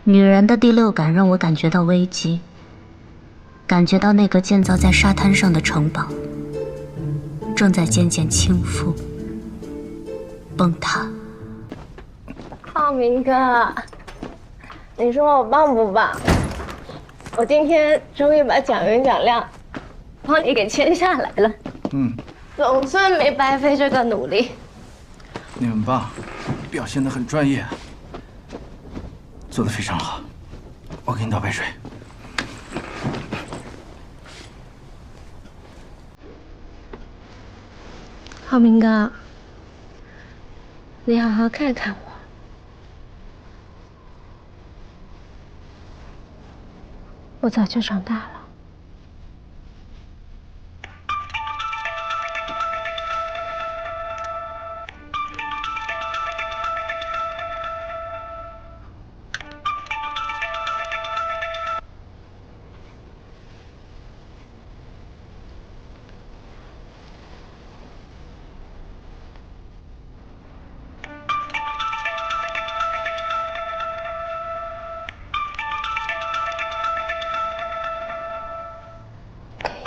女人的第六感让我感觉到危机，感觉到那个建造在沙滩上的城堡正在渐渐倾覆、崩塌。浩明哥，你说我棒不棒？我今天终于把蒋云、蒋亮帮你给签下来了。总算没白费这个努力。你很棒，表现得很专业，做得非常好。我给你倒杯水。浩明哥，你好好看看我。我早就长大了。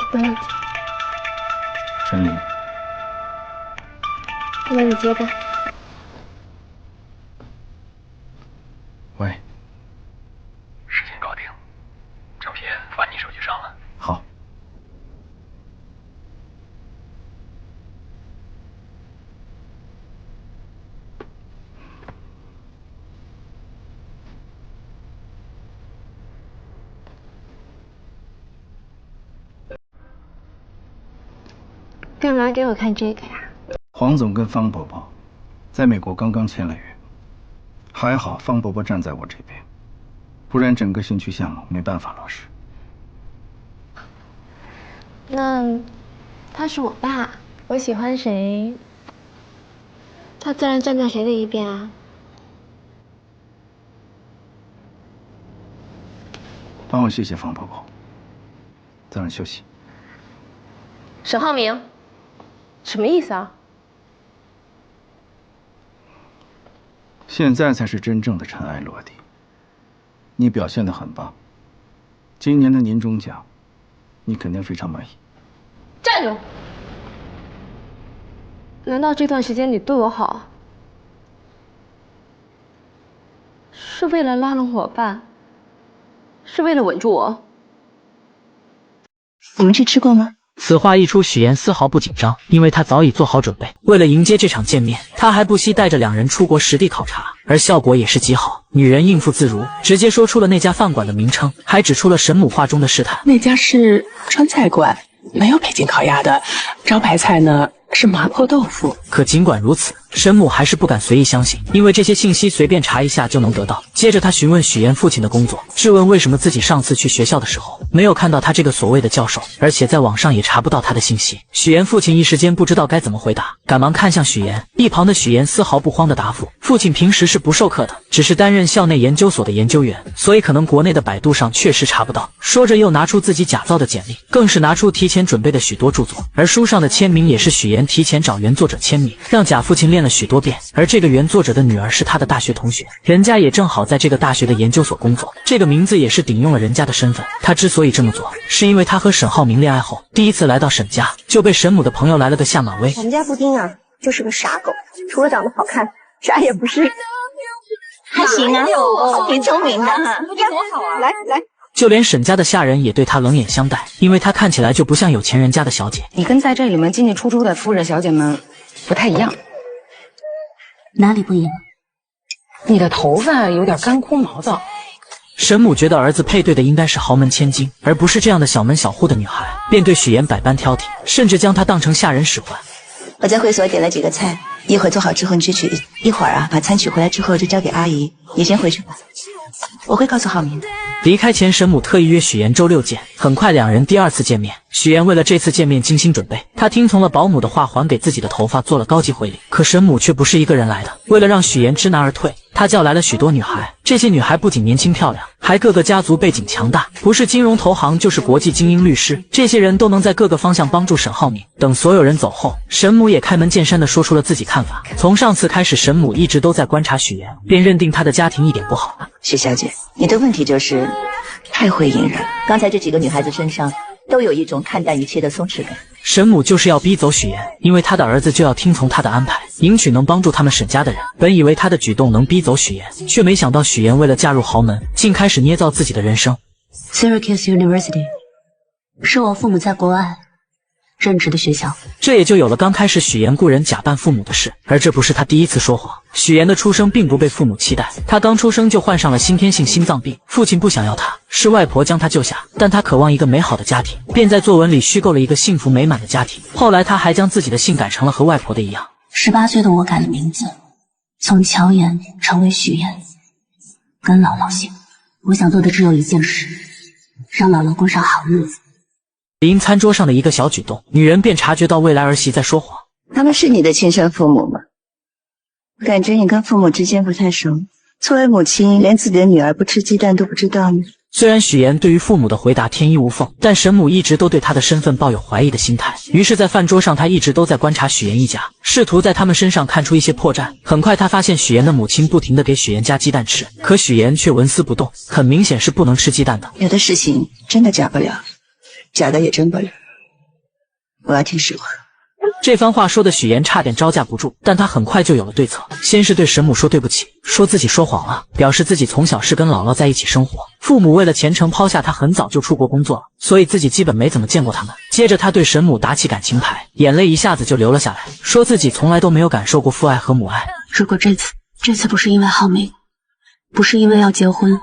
不用接，陈琳，那你接吧。喂，事情搞定，照片发你手机上了。好。干嘛给我看这个呀？黄总跟方伯伯在美国刚刚签了约，还好方伯伯站在我这边，不然整个新区项目没办法落实。那他是我爸，我喜欢谁，他自然站在谁的一边啊。帮我谢谢方伯伯，早点休息。沈浩明，什么意思啊？现在才是真正的尘埃落定。你表现得很棒，今年的年终奖，你肯定非常满意。站住！难道这段时间你对我好，是为了拉拢我爸，是为了稳住我？我们去吃过吗？此话一出，许岩丝毫不紧张，因为他早已做好准备。为了迎接这场见面，他还不惜带着两人出国实地考察，而效果也是极好。女人应付自如，直接说出了那家饭馆的名称，还指出了沈母话中的试探。那家是川菜馆，没有北京烤鸭的，招牌菜呢是麻婆豆腐。可尽管如此，沈母还是不敢随意相信，因为这些信息随便查一下就能得到。接着他询问许岩父亲的工作，质问为什么自己上次去学校的时候没有看到他这个所谓的教授，而且在网上也查不到他的信息。许岩父亲一时间不知道该怎么回答，赶忙看向许岩。一旁的许岩丝毫不慌的答复，父亲平时是不授课的，只是担任校内研究所的研究员，所以可能国内的百度上确实查不到。说着又拿出自己假造的简历，更是拿出提前准备的许多著作，而书上的签名也是许岩提前找原作者签名，让假父亲练了许多遍。而这个原作者的女儿是他的大学同学，人家也正好在这个大学的研究所工作，这个名字也是顶用了人家的身份。他之所以这么做，是因为他和沈浩明恋爱后，第一次来到沈家，就被沈母的朋友来了个下马威。我们家布丁啊，就是个傻狗，除了长得好看，啥也不是。还行啊，挺聪明的哈。布丁多好啊！来来，就连沈家的下人也对他冷眼相待，因为他看起来就不像有钱人家的小姐。你跟在这里面进进出出的夫人小姐们不太一样。哪里不一样？你的头发有点干枯毛躁。沈母觉得儿子配对的应该是豪门千金，而不是这样的小门小户的女孩，便对许岩百般挑剔，甚至将她当成下人使唤。我在会所点了几个菜，一会儿做好之后你去取，一会儿啊把餐取回来之后就交给阿姨。你先回去吧，我会告诉浩明的。离开前，沈母特意约许岩周六见，很快两人第二次见面。许岩为了这次见面精心准备，他听从了保姆的话，还给自己的头发做了高级回礼。可沈母却不是一个人来的，为了让许岩知难而退，他叫来了许多女孩，这些女孩不仅年轻漂亮，还各个家族背景强大，不是金融投行就是国际精英律师，这些人都能在各个方向帮助沈浩明。等所有人走后，沈母也开门见山地说出了自己看法。从上次开始，沈母一直都在观察许妍，便认定她的家庭一点不好。许小姐，你的问题就是太会隐忍。刚才这几个女孩子身上都有一种看淡一切的松弛感。沈母就是要逼走许妍，因为他的儿子就要听从他的安排，迎娶能帮助他们沈家的人。本以为他的举动能逼走许妍，却没想到许妍为了嫁入豪门，竟开始捏造自己的人生。Syracuse University 是我父母在国外任职的学校，这也就有了刚开始许妍雇人假扮父母的事。而这不是他第一次说谎。许妍的出生并不被父母期待，他刚出生就患上了先天性心脏病，父亲不想要他，是外婆将他救下，但他渴望一个美好的家庭，便在作文里虚构了一个幸福美满的家庭。后来他还将自己的姓改成了和外婆的一样。18岁的我改了名字，从乔妍成为许妍，跟姥姥姓。我想做的只有一件事，让姥姥过上好日子。因餐桌上的一个小举动，女人便察觉到未来儿媳在说谎。他们是你的亲生父母吗？感觉你跟父母之间不太熟。作为母亲，连自己的女儿不吃鸡蛋都不知道吗？虽然许妍对于父母的回答天衣无缝，但沈母一直都对她的身份抱有怀疑的心态。于是在饭桌上，她一直都在观察许妍一家，试图在他们身上看出一些破绽。很快她发现许妍的母亲不停地给许妍加鸡蛋吃，可许妍却纹丝不动，很明显是不能吃鸡蛋的。有的事情真的假不了，假的也真不了。我要听实话。这番话说的许妍差点招架不住，但她很快就有了对策。先是对沈母说对不起，说自己说谎了，表示自己从小是跟姥姥在一起生活，父母为了前程抛下她很早就出国工作了，所以自己基本没怎么见过他们。接着她对沈母打起感情牌，眼泪一下子就流了下来，说自己从来都没有感受过父爱和母爱。如果这次不是因为浩明，不是因为要结婚，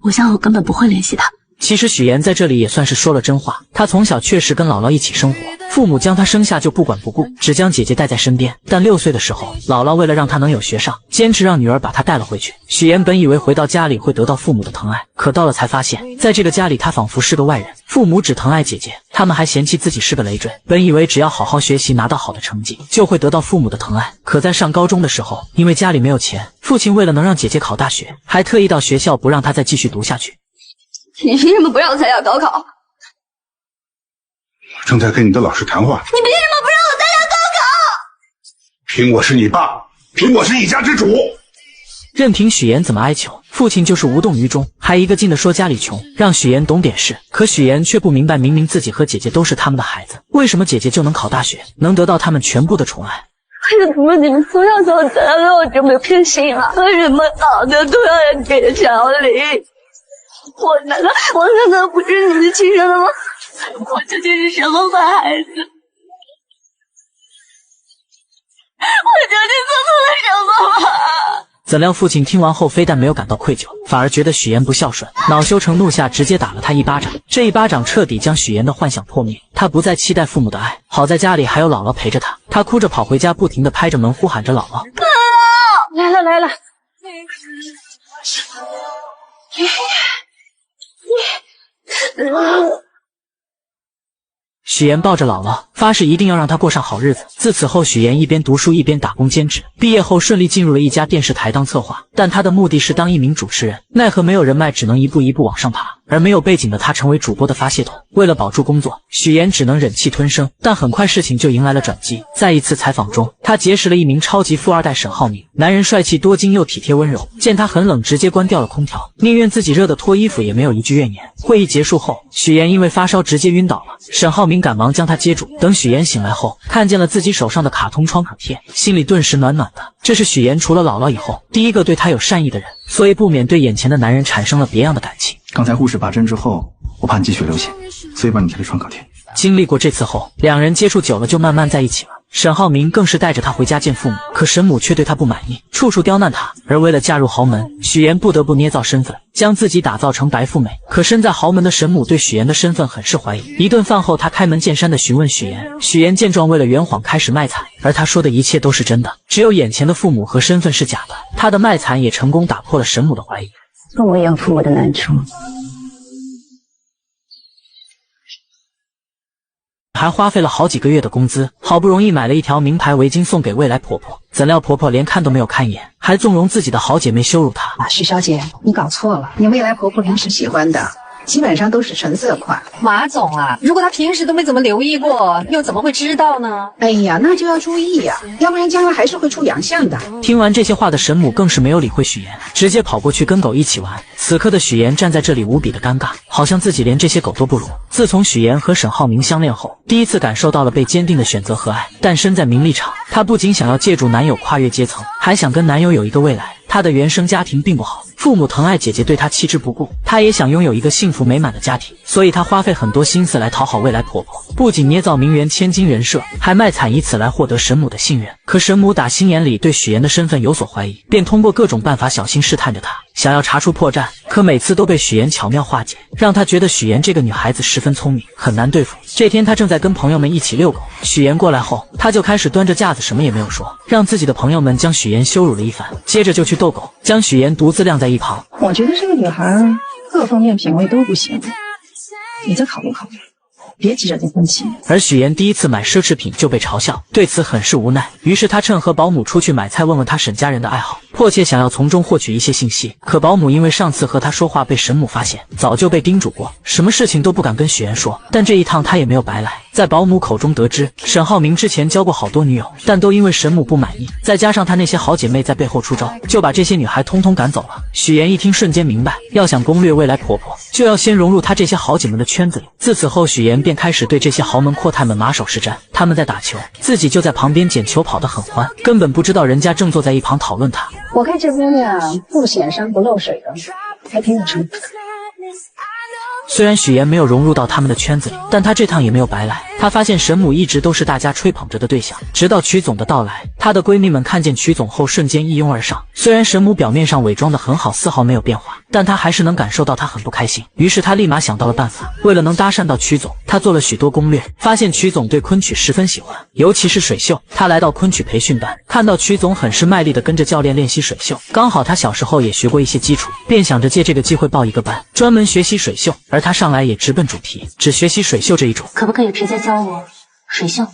我想我根本不会联系他。其实许妍在这里也算是说了真话，她从小确实跟姥姥一起生活，父母将她生下就不管不顾，只将姐姐带在身边。但6岁的时候，姥姥为了让她能有学上，坚持让女儿把她带了回去。许妍本以为回到家里会得到父母的疼爱，可到了才发现，在这个家里她仿佛是个外人，父母只疼爱姐姐，他们还嫌弃自己是个累赘。本以为只要好好学习，拿到好的成绩，就会得到父母的疼爱，可在上高中的时候，因为家里没有钱，父亲为了能让姐姐考大学，还特意到学校不让她再继续读下去。你凭什么不让我参加高考？我正在跟你的老师谈话。你凭什么不让我参加高考？凭我是你爸，凭我是一家之主。任凭许妍怎么哀求，父亲就是无动于衷，还一个劲地说家里穷，让许妍懂点事。可许妍却不明白，明明自己和姐姐都是他们的孩子，为什么姐姐就能考大学，能得到他们全部的宠爱？为什么你们从小到大对我这么偏心啊？为什么好的都要人给小李？我难道不是你的亲生的吗？我究竟是什么坏孩子？我究竟做错了什么吗？怎料父亲听完后，非但没有感到愧疚，反而觉得许妍不孝顺，恼羞成怒下，直接打了他一巴掌。这一巴掌彻底将许妍的幻想破灭，他不再期待父母的爱。好在家里还有姥姥陪着他，他哭着跑回家，不停地拍着门呼喊着姥姥。来了！许妍抱着姥姥，发誓一定要让她过上好日子。自此后，许妍一边读书一边打工兼职，毕业后顺利进入了一家电视台当策划，但她的目的是当一名主持人，奈何没有人脉，只能一步一步往上爬。而没有背景的她成为主播的发泄筒。为了保住工作，许妍只能忍气吞声，但很快事情就迎来了转机。在一次采访中，她结识了一名超级富二代沈浩明，男人帅气多金又体贴温柔，见他很冷，直接关掉了空调，宁愿自己热得脱衣服也没有一句怨言。会议结束后，许妍因为发烧直接晕倒了，沈浩明赶忙将她接住。等许妍醒来后，看见了自己手上的卡通创可贴，心里顿时暖暖的。这是许妍除了姥姥以后第一个对她有善意的人，所以不免对眼前的男人产生了别样的感情。刚才护士拔针之后，我怕你继续流血，所以帮你贴了创可贴。经历过这次后，两人接触久了就慢慢在一起了。沈浩明更是带着她回家见父母，可沈母却对她不满意，处处刁难她。而为了嫁入豪门，许妍不得不捏造身份，将自己打造成白富美。可身在豪门的沈母对许妍的身份很是怀疑。一顿饭后，她开门见山地询问许妍。许妍见状，为了圆谎开始卖惨，而她说的一切都是真的，只有眼前的父母和身份是假的。她的卖惨也成功打破了沈母的怀疑。跟我一样父母的难处。还花费了好几个月的工资，好不容易买了一条名牌围巾送给未来婆婆，怎料婆婆连看都没有看一眼，还纵容自己的好姐妹羞辱她。许小姐，你搞错了，你未来婆婆平时喜欢的基本上都是纯色款。马总啊，如果她平时都没怎么留意过，又怎么会知道呢？哎呀，那就要注意呀，要不然将来还是会出洋相的。听完这些话的沈母更是没有理会许言，直接跑过去跟狗一起玩。此刻的许言站在这里无比的尴尬，好像自己连这些狗都不如。自从许言和沈浩明相恋后，第一次感受到了被坚定的选择和爱。但身在名利场，她不仅想要借助男友跨越阶层，还想跟男友有一个未来。她的原生家庭并不好，父母疼爱姐姐对她弃之不顾，她也想拥有一个幸福美满的家庭，所以她花费很多心思来讨好未来婆婆，不仅捏造名媛千金人设，还卖惨以此来获得沈母的信任。可沈母打心眼里对许言的身份有所怀疑，便通过各种办法小心试探着她，想要查出破绽，可每次都被许言巧妙化解，让她觉得许言这个女孩子十分聪明，很难对付。这天她正在跟朋友们一起遛狗，许言过来后，她就开始端着架子什么也没有说，让自己的朋友们将许言羞辱了一番，接着就去逗狗，将许言独自晾在一旁。我觉得这个女孩各方面品味都不行，你再考虑考虑，别急着结婚期。而许言第一次买奢侈品就被嘲笑，对此很是无奈，于是他趁和保姆出去买菜，问问他沈家人的爱好，迫切想要从中获取一些信息。可保姆因为上次和他说话被沈母发现，早就被叮嘱过，什么事情都不敢跟许言说。但这一趟他也没有白来，在保姆口中得知，沈浩明之前交过好多女友，但都因为沈母不满意，再加上他那些好姐妹在背后出招，就把这些女孩通通赶走了。许言一听瞬间明白，要想攻略未来婆婆，就要先融入她这些好姐们的圈子里。自此后，许言便开始对这些豪门阔太们马首是瞻，他们在打球，自己就在旁边捡球跑得很欢，根本不知道人家正坐在一旁讨论他。我看这姑娘不显山不漏水的，还挺有成绩。虽然许言没有融入到他们的圈子里，但他这趟也没有白来。他发现沈母一直都是大家吹捧着的对象，直到曲总的到来，她的闺蜜们看见曲总后瞬间一拥而上。虽然沈母表面上伪装得很好，丝毫没有变化，但她还是能感受到她很不开心。于是她立马想到了办法，为了能搭讪到曲总，她做了许多攻略，发现曲总对昆曲十分喜欢，尤其是水袖。她来到昆曲培训班，看到曲总很是卖力地跟着教练练习水袖，刚好她小时候也学过一些基础，便想着借这个机会报一个班，专门学习水袖。而她上来也直奔主题，只学习水袖这一种。可不可以直接教我水袖、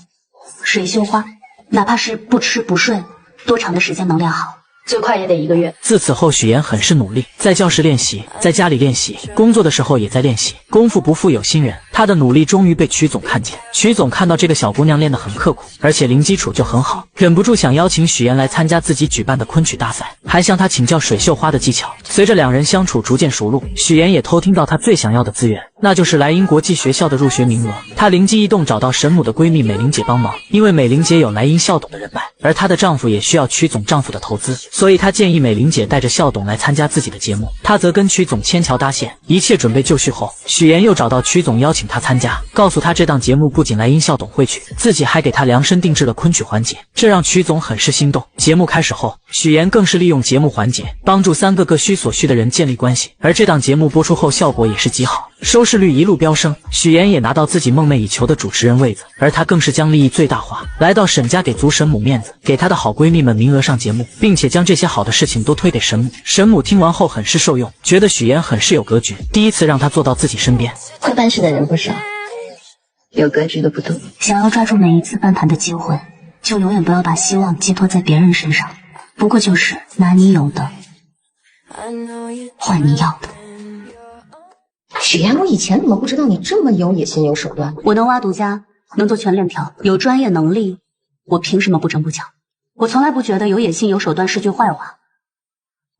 水袖花，哪怕是不吃不睡，多长的时间能练好？最快也得1个月。自此后，许言很是努力，在教室练习，在家里练习，工作的时候也在练习。功夫不负有心人，他的努力终于被曲总看见。曲总看到这个小姑娘练得很刻苦，而且零基础就很好，忍不住想邀请许言来参加自己举办的昆曲大赛，还向她请教水袖花的技巧。随着两人相处逐渐熟络，许言也偷听到她最想要的资源，那就是莱茵国际学校的入学名额。她灵机一动，找到沈母的闺蜜美玲姐帮忙，因为美玲姐有莱茵校董的人脉，而她的丈夫也需要曲总丈夫的投资，所以她建议美玲姐带着校董来参加自己的节目，她则跟曲总牵桥搭线。一切准备就绪后，许言又找到曲总邀请他参加，告诉他这档节目不仅莱茵校董会去，自己还给他量身定制了昆曲环节，这让曲总很是心动。节目开始后，许言更是利用节目环节帮助3个各需所需的人建立关系，而这档节目播出后效果也是极好，收视率一路飙升。许言也拿到自己梦寐以求的主持人位子，而他更是将利益最大化，来到沈家给足沈母面子，给他的好闺蜜们名额上节目，并且将这些好的事情都推给沈母。沈母听完后很是受用，觉得许言很是有格局，第一次让他坐到自己身边。会办事的人不少，有格局的不多。想要抓住每一次翻盘的机会，就永远不要把希望寄托在别人身上，不过就是拿你有的换你要的。许言，我以前怎么不知道你这么有野心有手段？我能挖独家，能做全链条，有专业能力，我凭什么不争不抢？我从来不觉得有野心有手段是句坏话，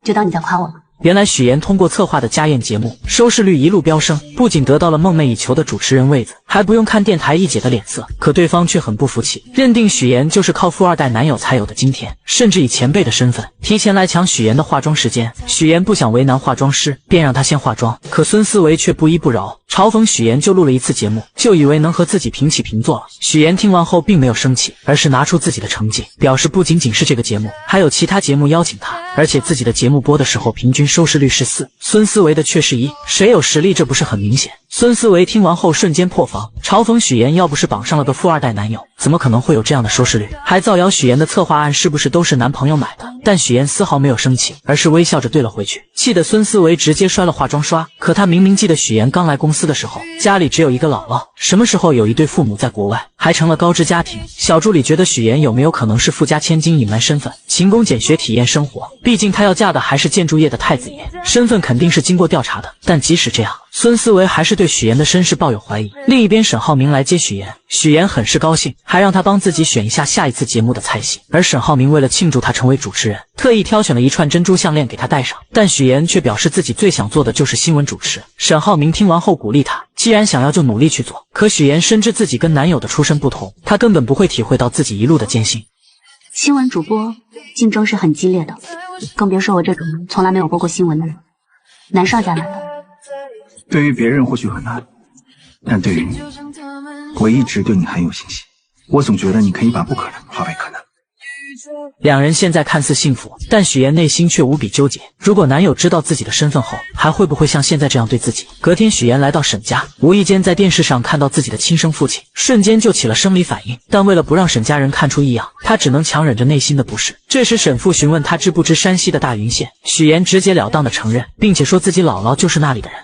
就当你在夸我了。原来许言通过策划的家宴节目，收视率一路飙升，不仅得到了梦寐以求的主持人位子，还不用看电台一姐的脸色。可对方却很不服气，认定许言就是靠富2代男友才有的今天，甚至以前辈的身份提前来抢许言的化妆时间。许言不想为难化妆师，便让他先化妆，可孙思维却不依不饶，嘲讽许言就录了一次节目，就以为能和自己平起平坐了。许言听完后并没有生气，而是拿出自己的成绩，表示不仅仅是这个节目，还有其他节目邀请他，而且自己的节目播的时候平均收视率是4，孙思维的却是1，谁有实力这不是很明显？孙思维听完后瞬间破防，嘲讽许妍要不是绑上了个富二代男友，怎么可能会有这样的收视率？还造谣许妍的策划案是不是都是男朋友买的？但许妍丝毫没有生气，而是微笑着对了回去，气得孙思维直接摔了化妆刷。可他明明记得许妍刚来公司的时候，家里只有一个姥姥，什么时候有一对父母在国外，还成了高知家庭。小助理觉得许妍有没有可能是富家千金隐瞒身份，勤工俭学体验生活？毕竟她要嫁的还是建筑业的太子爷，身份肯定是经过调查的。但即使这样，孙思维还是对许妍的身世抱有怀疑。另一边，沈浩明来接许妍，许妍很是高兴，还让他帮自己选一下下一次节目的菜系。而沈浩明为了庆祝他成为主持人，特意挑选了一串珍珠项链给他戴上。但许妍却表示自己最想做的就是新闻主持。沈浩明听完后鼓励他，既然想要就努力去做。可许妍深知自己跟男友的出身不同，她根本不会体会到自己一路的艰辛。新闻主播竞争是很激烈的，更别说我这种从来没有播过新闻的人。男上家来了。对于别人或许很难，但对于你，我一直对你很有信心。我总觉得你可以把不可能化为可能。两人现在看似幸福，但许妍内心却无比纠结。如果男友知道自己的身份后，还会不会像现在这样对自己？隔天，许妍来到沈家，无意间在电视上看到自己的亲生父亲，瞬间就起了生理反应。但为了不让沈家人看出异样，她只能强忍着内心的不适。这时，沈父询问她知不知山西的大云县，许妍直截了当的承认，并且说自己姥姥就是那里的人。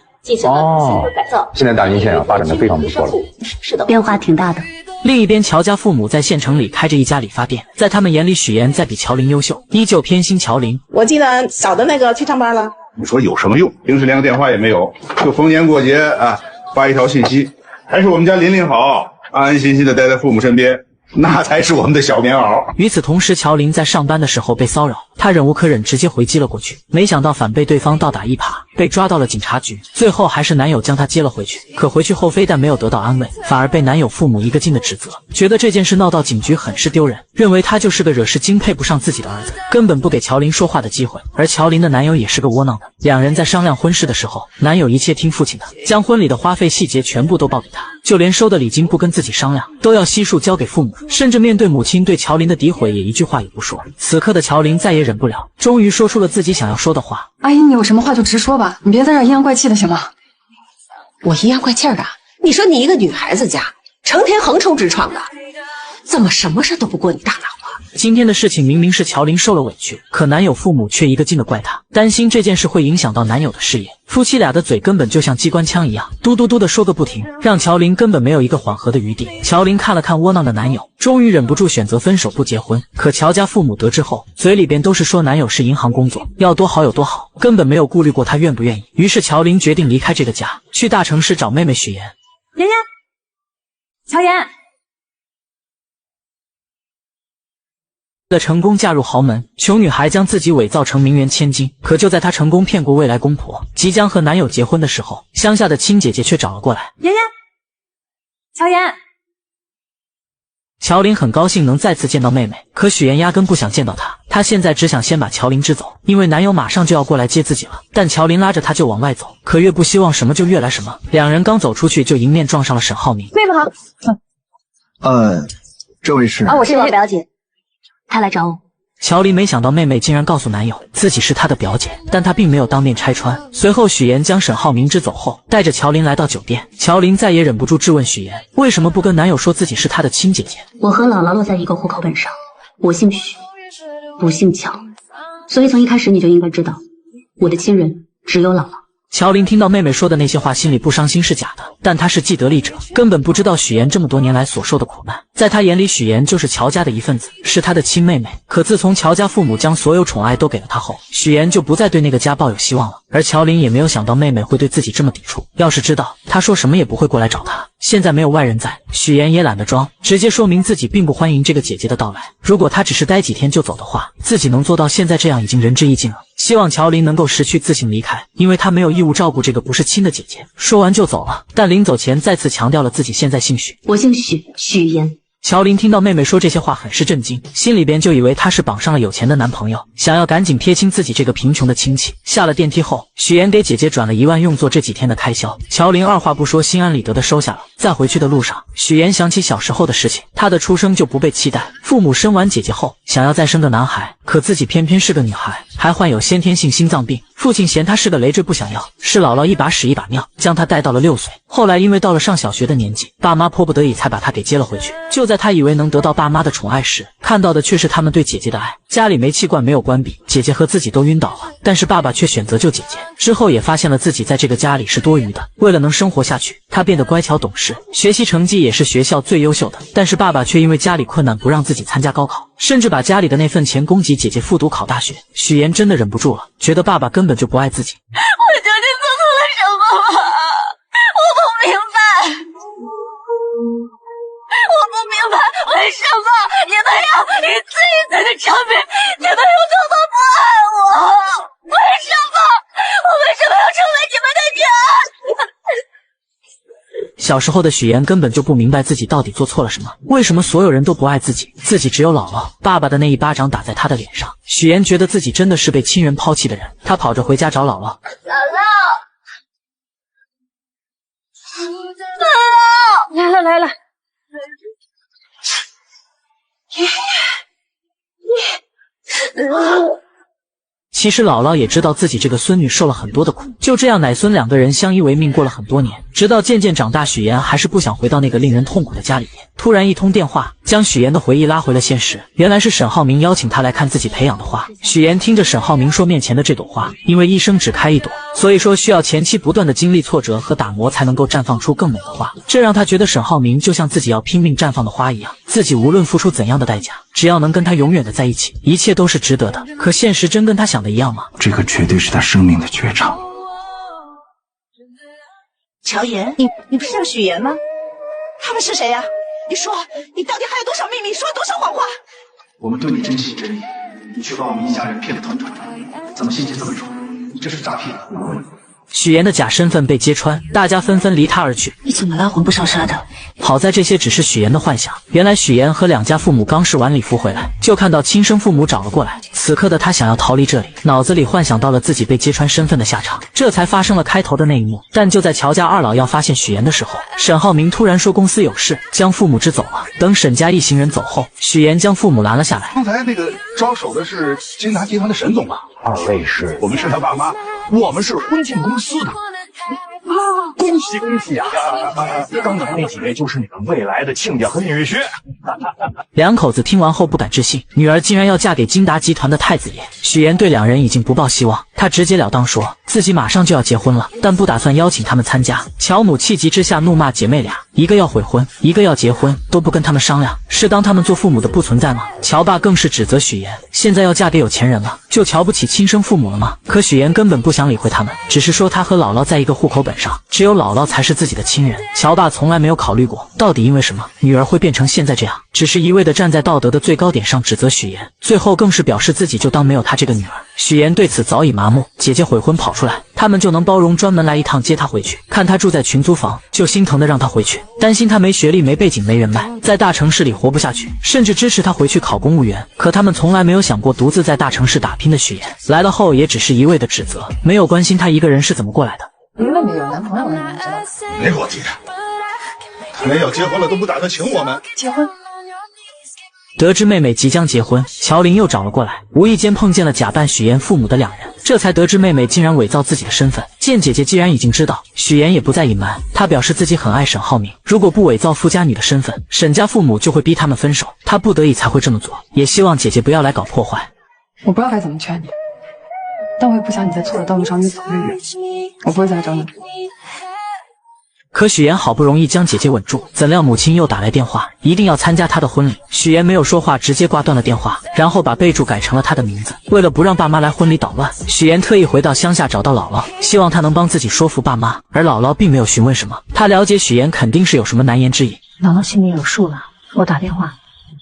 现在大云县发展的非常不错了，是的，变化挺大的。另一边，乔家父母在县城里开着一家理发店，在他们眼里，许妍在比乔林优秀，依旧偏心乔林。我记得小的那个去上班了，你说有什么用？平时连个电话也没有，就逢年过节啊发一条信息，还是我们家琳琳好，安安心心的待在父母身边，那才是我们的小棉袄。与此同时，乔林在上班的时候被骚扰，他忍无可忍，直接回击了过去，没想到反被对方倒打一耙，被抓到了警察局。最后还是男友将她接了回去，可回去后非但没有得到安慰，反而被男友父母一个劲的指责，觉得这件事闹到警局很是丢人，认为他就是个惹事精，配不上自己的儿子，根本不给乔林说话的机会。而乔林的男友也是个窝囊的，两人在商量婚事的时候，男友一切听父亲的，将婚礼的花费细节全部都报给他，就连收的礼金不跟自己商量，都要悉数交给父母，甚至面对母亲对乔林的诋毁也一句话也不说。此刻的乔林再也忍不了，终于说出了自己想要说的话。阿姨，你有什么话就直说吧，你别在这阴阳怪气的行吗？我阴阳怪气的？你说你一个女孩子家，成天横冲直撞的，怎么什么事都不过你大脑啊？今天的事情明明是乔林受了委屈，可男友父母却一个劲的怪他，担心这件事会影响到男友的事业。夫妻俩的嘴根本就像机关枪一样，嘟嘟嘟的说个不停，让乔林根本没有一个缓和的余地。乔林看了看窝囊的男友，终于忍不住选择分手不结婚。可乔家父母得知后，嘴里边都是说男友是银行工作，要多好有多好，根本没有顾虑过他愿不愿意。于是乔林决定离开这个家，去大城市找妹妹许妍。妍妍，乔妍。为了成功嫁入豪门，穷女孩将自己伪造成名媛千金。可就在她成功骗过未来公婆，即将和男友结婚的时候，乡下的亲姐姐却找了过来。妍妍，乔妍。乔林很高兴能再次见到妹妹，可许妍压根不想见到她，她现在只想先把乔林支走，因为男友马上就要过来接自己了。但乔林拉着她就往外走，可越不希望什么就越来什么。两人刚走出去，就迎面撞上了沈浩明。妹妹好。这位是？我是我表姐。他来找我。乔林没想到妹妹竟然告诉男友自己是她的表姐，但她并没有当面拆穿。随后许妍将沈浩明支走后，带着乔林来到酒店。乔林再也忍不住质问许妍，为什么不跟男友说自己是她的亲姐姐？我和姥姥落在一个户口本上，我姓许，不姓乔，所以从一开始你就应该知道，我的亲人只有姥姥。乔林听到妹妹说的那些话，心里不伤心是假的，但他是既得利者，根本不知道许妍这么多年来所受的苦难。在他眼里，许妍就是乔家的一份子，是他的亲妹妹。可自从乔家父母将所有宠爱都给了他后，许妍就不再对那个家抱有希望了。而乔林也没有想到妹妹会对自己这么抵触，要是知道，他说什么也不会过来找他。现在没有外人在，许妍也懒得装，直接说明自己并不欢迎这个姐姐的到来。如果她只是待几天就走的话，自己能做到现在这样已经仁至义尽了。希望乔林能够识趣自行离开，因为他没有义务照顾这个不是亲的姐姐。说完就走了，但临走前再次强调了自己现在姓许。我姓许，许妍。乔林听到妹妹说这些话很是震惊，心里边就以为她是绑上了有钱的男朋友，想要赶紧撇清自己这个贫穷的亲戚。下了电梯后，许妍给姐姐转了1万用作这几天的开销，乔林二话不说，心安理得的收下了。在回去的路上，许妍想起小时候的事情，她的出生就不被期待，父母生完姐姐后想要再生个男孩，可自己偏偏是个女孩，还患有先天性心脏病。父亲嫌他是个累赘不想要，是姥姥一把屎一把尿将他带到了6岁。后来因为到了上小学的年纪，爸妈迫不得已才把他给接了回去。就在他以为能得到爸妈的宠爱时，看到的却是他们对姐姐的爱。家里煤气罐没有关闭，姐姐和自己都晕倒了，但是爸爸却选择救姐姐。之后也发现了自己在这个家里是多余的，为了能生活下去，他变得乖巧懂事，学习成绩也是学校最优秀的。但是爸爸却因为家里困难不让自己参加高考，甚至把家里的那份钱供给姐姐复读考大学。许妍真的忍不住了，觉得爸爸根本就不爱自己。我究竟做错了什么吗？我不明白，我不明白为什么你们要一次一次的证明你们有多么不爱我？为什么？我为什么要成为你们的女儿？小时候的许妍根本就不明白自己到底做错了什么，为什么所有人都不爱自己，自己只有姥姥。爸爸的那一巴掌打在她的脸上，许妍觉得自己真的是被亲人抛弃的人。她跑着回家找姥姥。姥姥，来了。其实姥姥也知道自己这个孙女受了很多的苦，就这样奶孙2个人相依为命过了很多年，直到渐渐长大，许妍还是不想回到那个令人痛苦的家里面。突然一通电话将许妍的回忆拉回了现实，原来是沈浩明邀请她来看自己培养的花。许妍听着沈浩明说面前的这朵花，因为一生只开一朵，所以说需要前期不断的经历挫折和打磨才能够绽放出更美的花，这让她觉得沈浩明就像自己要拼命绽放的花一样，自己无论付出怎样的代价，只要能跟他永远的在一起，一切都是值得的。可现实真跟他想的一样吗？这个绝对是他生命的绝唱。乔妍，你不是叫许妍吗？他们是谁呀？你说，你到底还有多少秘密？说多少谎话？我们对你真心真意，你却把我们一家人骗得团团转，怎么心机这么重？你这是诈骗！许妍的假身份被揭穿，大家纷纷离她而去。你怎么了？魂不守舍的。好在这些只是许妍的幻想，原来许妍和2家父母刚试完礼服回来，就看到亲生父母找了过来。此刻的她想要逃离这里，脑子里幻想到了自己被揭穿身份的下场，这才发生了开头的那一幕。但就在乔家2老要发现许妍的时候，沈浩明突然说公司有事，将父母支走了。等沈家一行人走后，许妍将父母拦了下来。刚才那个招手的是金达集团的沈总吧？2位是？我们是他爸妈，我们是婚庆公司的。恭喜恭喜啊！刚才那几位就是你们未来的亲家和女婿。2口子听完后不敢置信，女儿竟然要嫁给金达集团的太子爷。许妍对2人已经不抱希望，她直截了当说自己马上就要结婚了，但不打算邀请他们参加。乔母气急之下怒骂姐妹俩，一个要悔婚，一个要结婚，都不跟他们商量，是当他们做父母的不存在吗？乔爸更是指责许妍，现在要嫁给有钱人了，就瞧不起亲生父母了吗？可许妍根本不想理会他们，只是说她和姥姥在一个户口本上，只有姥姥才是自己的亲人。乔爸从来没有考虑过，到底因为什么女儿会变成现在这样，只是一味的站在道德的最高点上指责许妍，最后更是表示自己就当没有她这个女儿。许妍对此早已麻木，姐姐悔婚跑出来，他们就能包容，专门来一趟接她回去，看她住在群租房，就心疼的让她回去，担心她没学历、没背景、没人脉，在大城市里活不下去，甚至支持她回去考公务员。可他们从来没有想过独自在大城市打拼的许妍，来了后也只是一味的指责，没有关心她一个人是怎么过来的。你妹妹有男朋友了，你知道吗？别给我提，他们要结婚了都不打算请我们。结婚？得知妹妹即将结婚，乔林又找了过来，无意间碰见了假扮许妍父母的2人，这才得知妹妹竟然伪造自己的身份。见姐姐既然已经知道，许妍也不再隐瞒，她表示自己很爱沈浩明，如果不伪造富家女的身份，沈家父母就会逼他们分手，她不得已才会这么做，也希望姐姐不要来搞破坏。我不知道该怎么劝你，但我也不想你在错的道路上越走越远，我不会再来找你。可许妍好不容易将姐姐稳住，怎料母亲又打来电话，一定要参加她的婚礼。许妍没有说话，直接挂断了电话，然后把备注改成了她的名字。为了不让爸妈来婚礼捣乱，许妍特意回到乡下找到姥姥，希望她能帮自己说服爸妈。而姥姥并没有询问什么，她了解许妍肯定是有什么难言之隐。姥姥心里有数了，我打电话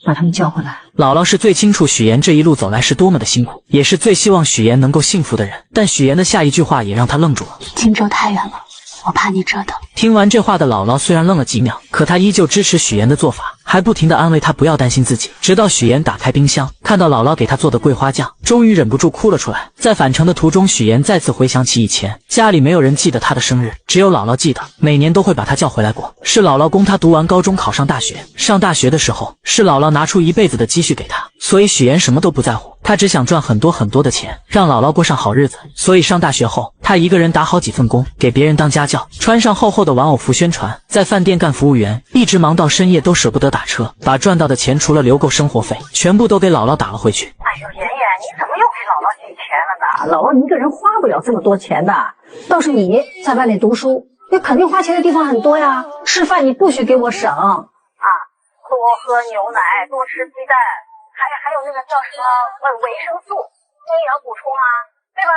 把他们叫回来。姥姥是最清楚许妍这一路走来是多么的辛苦，也是最希望许妍能够幸福的人。但许妍的下一句话也让她愣住了：荆州太远了，我怕你折腾。听完这话的姥姥虽然愣了几秒，可她依旧支持许妍的做法，还不停地安慰她不要担心自己。直到许妍打开冰箱，看看到姥姥给他做的桂花酱，终于忍不住哭了出来。在返程的途中，许岩再次回想起以前家里没有人记得他的生日，只有姥姥记得，每年都会把他叫回来过。是姥姥供他读完高中考上大学，上大学的时候是姥姥拿出一辈子的积蓄给他，所以许岩什么都不在乎，他只想赚很多很多的钱，让姥姥过上好日子。所以上大学后，他一个人打好几份工，给别人当家教，穿上厚厚的玩偶服宣传，在饭店干服务员，一直忙到深夜都舍不得打车，把赚到的钱除了留够生活费，全部都给姥姥打了回去。哎呦，妍妍，你怎么又给姥姥给钱了呢？姥姥一个人花不了这么多钱的，倒是你在外面读书，那肯定花钱的地方很多呀。吃饭你不许给我省啊，多喝牛奶，多吃鸡蛋，还有那个叫什么维生素、营养补充啊，对吧？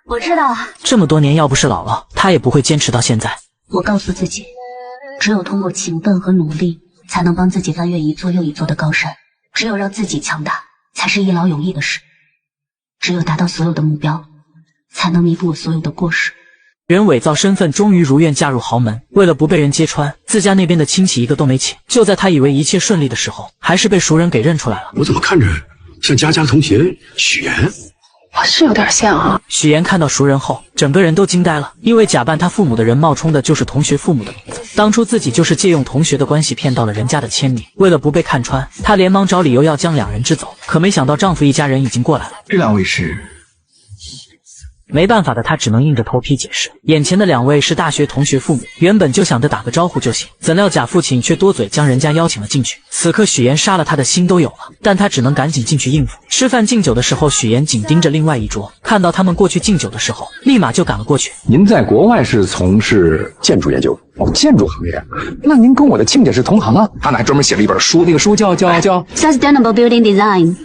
我知道了。这么多年，要不是姥姥，他也不会坚持到现在。我告诉自己，只有通过勤奋和努力，才能帮自己翻越一座又一座的高山。只有让自己强大，才是一劳永逸的事。只有达到所有的目标，才能弥补我所有的过失。人伪造身份，终于如愿嫁入豪门。为了不被人揭穿，自家那边的亲戚一个都没请。就在他以为一切顺利的时候，还是被熟人给认出来了。我怎么看着像佳佳的同学许岩？是有点像啊。许岩看到熟人后，整个人都惊呆了，因为假扮他父母的人冒充的就是同学父母的名字。当初自己就是借用同学的关系骗到了人家的签名，为了不被看穿，他连忙找理由要将两人支走。可没想到丈夫一家人已经过来了。这两位是？没办法的他只能硬着头皮解释，眼前的两位是大学同学父母，原本就想着打个招呼就行，怎料假父亲却多嘴将人家邀请了进去。此刻许岩杀了他的心都有了，但他只能赶紧进去应付。吃饭敬酒的时候，许岩紧盯着另外一桌，看到他们过去敬酒的时候，立马就赶了过去。您在国外是从事建筑研究？哦，建筑行业。那您跟我的亲家是同行啊？他还专门写了一本书，那个书叫 Sustainable Building Design。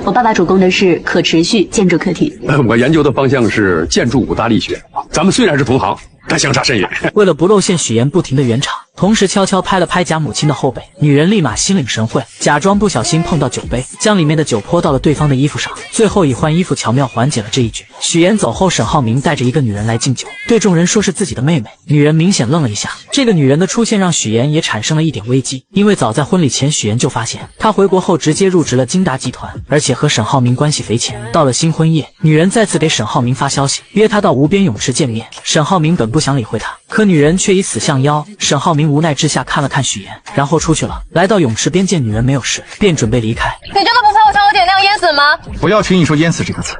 我爸爸主攻的是可持续建筑课题。我研究的方向是建筑五大力学。咱们虽然是同行，但相差甚远。为了不露馅，许岩不停地圆场，同时悄悄拍了拍贾母亲的后背。女人立马心领神会，假装不小心碰到酒杯，将里面的酒泼到了对方的衣服上，最后以换衣服巧妙缓解了这一局。许岩走后，沈浩明带着一个女人来敬酒，对众人说是自己的妹妹。女人明显愣了一下，这个女人的出现让许岩也产生了一点危机，因为早在婚礼前，许岩就发现她回国后直接入职了金达集团，而且和沈浩明关系匪浅。到了新婚夜，女人再次给沈浩明发消息，约他到无边泳池见面。沈浩明本不想理会她，可女人却以死相邀。沈浩明无奈之下看了看许岩，然后出去了。来到泳池边见女人没有事，便准备离开。你真的不怕我像我姐那样淹死吗？不要听你说淹死这个词。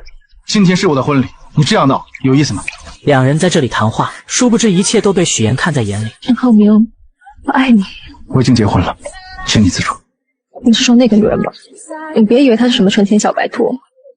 今天是我的婚礼，你这样闹有意思吗？两人在这里谈话，殊不知一切都被许岩看在眼里。沈浩明，我爱你。我已经结婚了，请你自重。你是说那个女人吧？你别以为她是什么纯情小白兔，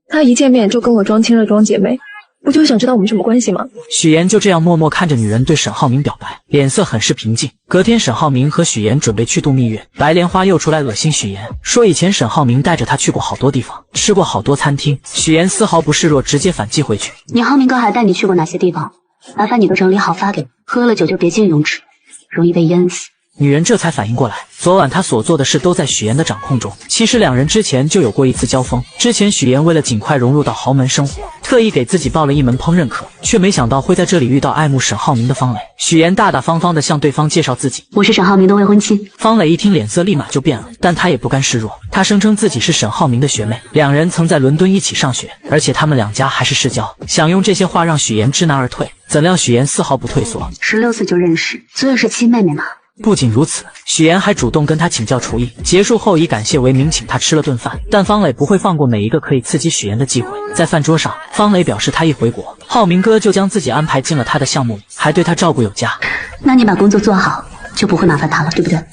她一见面就跟我装亲热装姐妹，不就是想知道我们什么关系吗？许岩就这样默默看着女人对沈浩明表白，脸色很是平静。隔天，沈浩明和许岩准备去度蜜月，白莲花又出来恶心许岩，说以前沈浩明带着他去过好多地方，吃过好多餐厅。许岩丝毫不示弱，直接反击回去。你浩明哥还带你去过哪些地方？麻烦你都整理好发给我。喝了酒就别进泳池，容易被淹死。女人这才反应过来，昨晚她所做的事都在许岩的掌控中。其实两人之前就有过一次交锋。之前许岩为了尽快融入到豪门生活，特意给自己报了一门烹饪课，却没想到会在这里遇到爱慕沈浩明的方磊。许岩大大方方地向对方介绍自己：我是沈浩明的未婚妻。方磊一听脸色立马就变了，但他也不甘示弱，他声称自己是沈浩明的学妹，两人曾在伦敦一起上学，而且他们两家还是世交，想用这些话让许岩知难而退。怎料许岩丝毫不退缩，16岁就认识，所以是亲妹妹嘛。不仅如此，许岩还主动跟他请教厨艺，结束后以感谢为名请他吃了顿饭。但方磊不会放过每一个可以刺激许岩的机会。在饭桌上，方磊表示他一回国，浩明哥就将自己安排进了他的项目里，还对他照顾有加。那你把工作做好，就不会麻烦他了，对不对？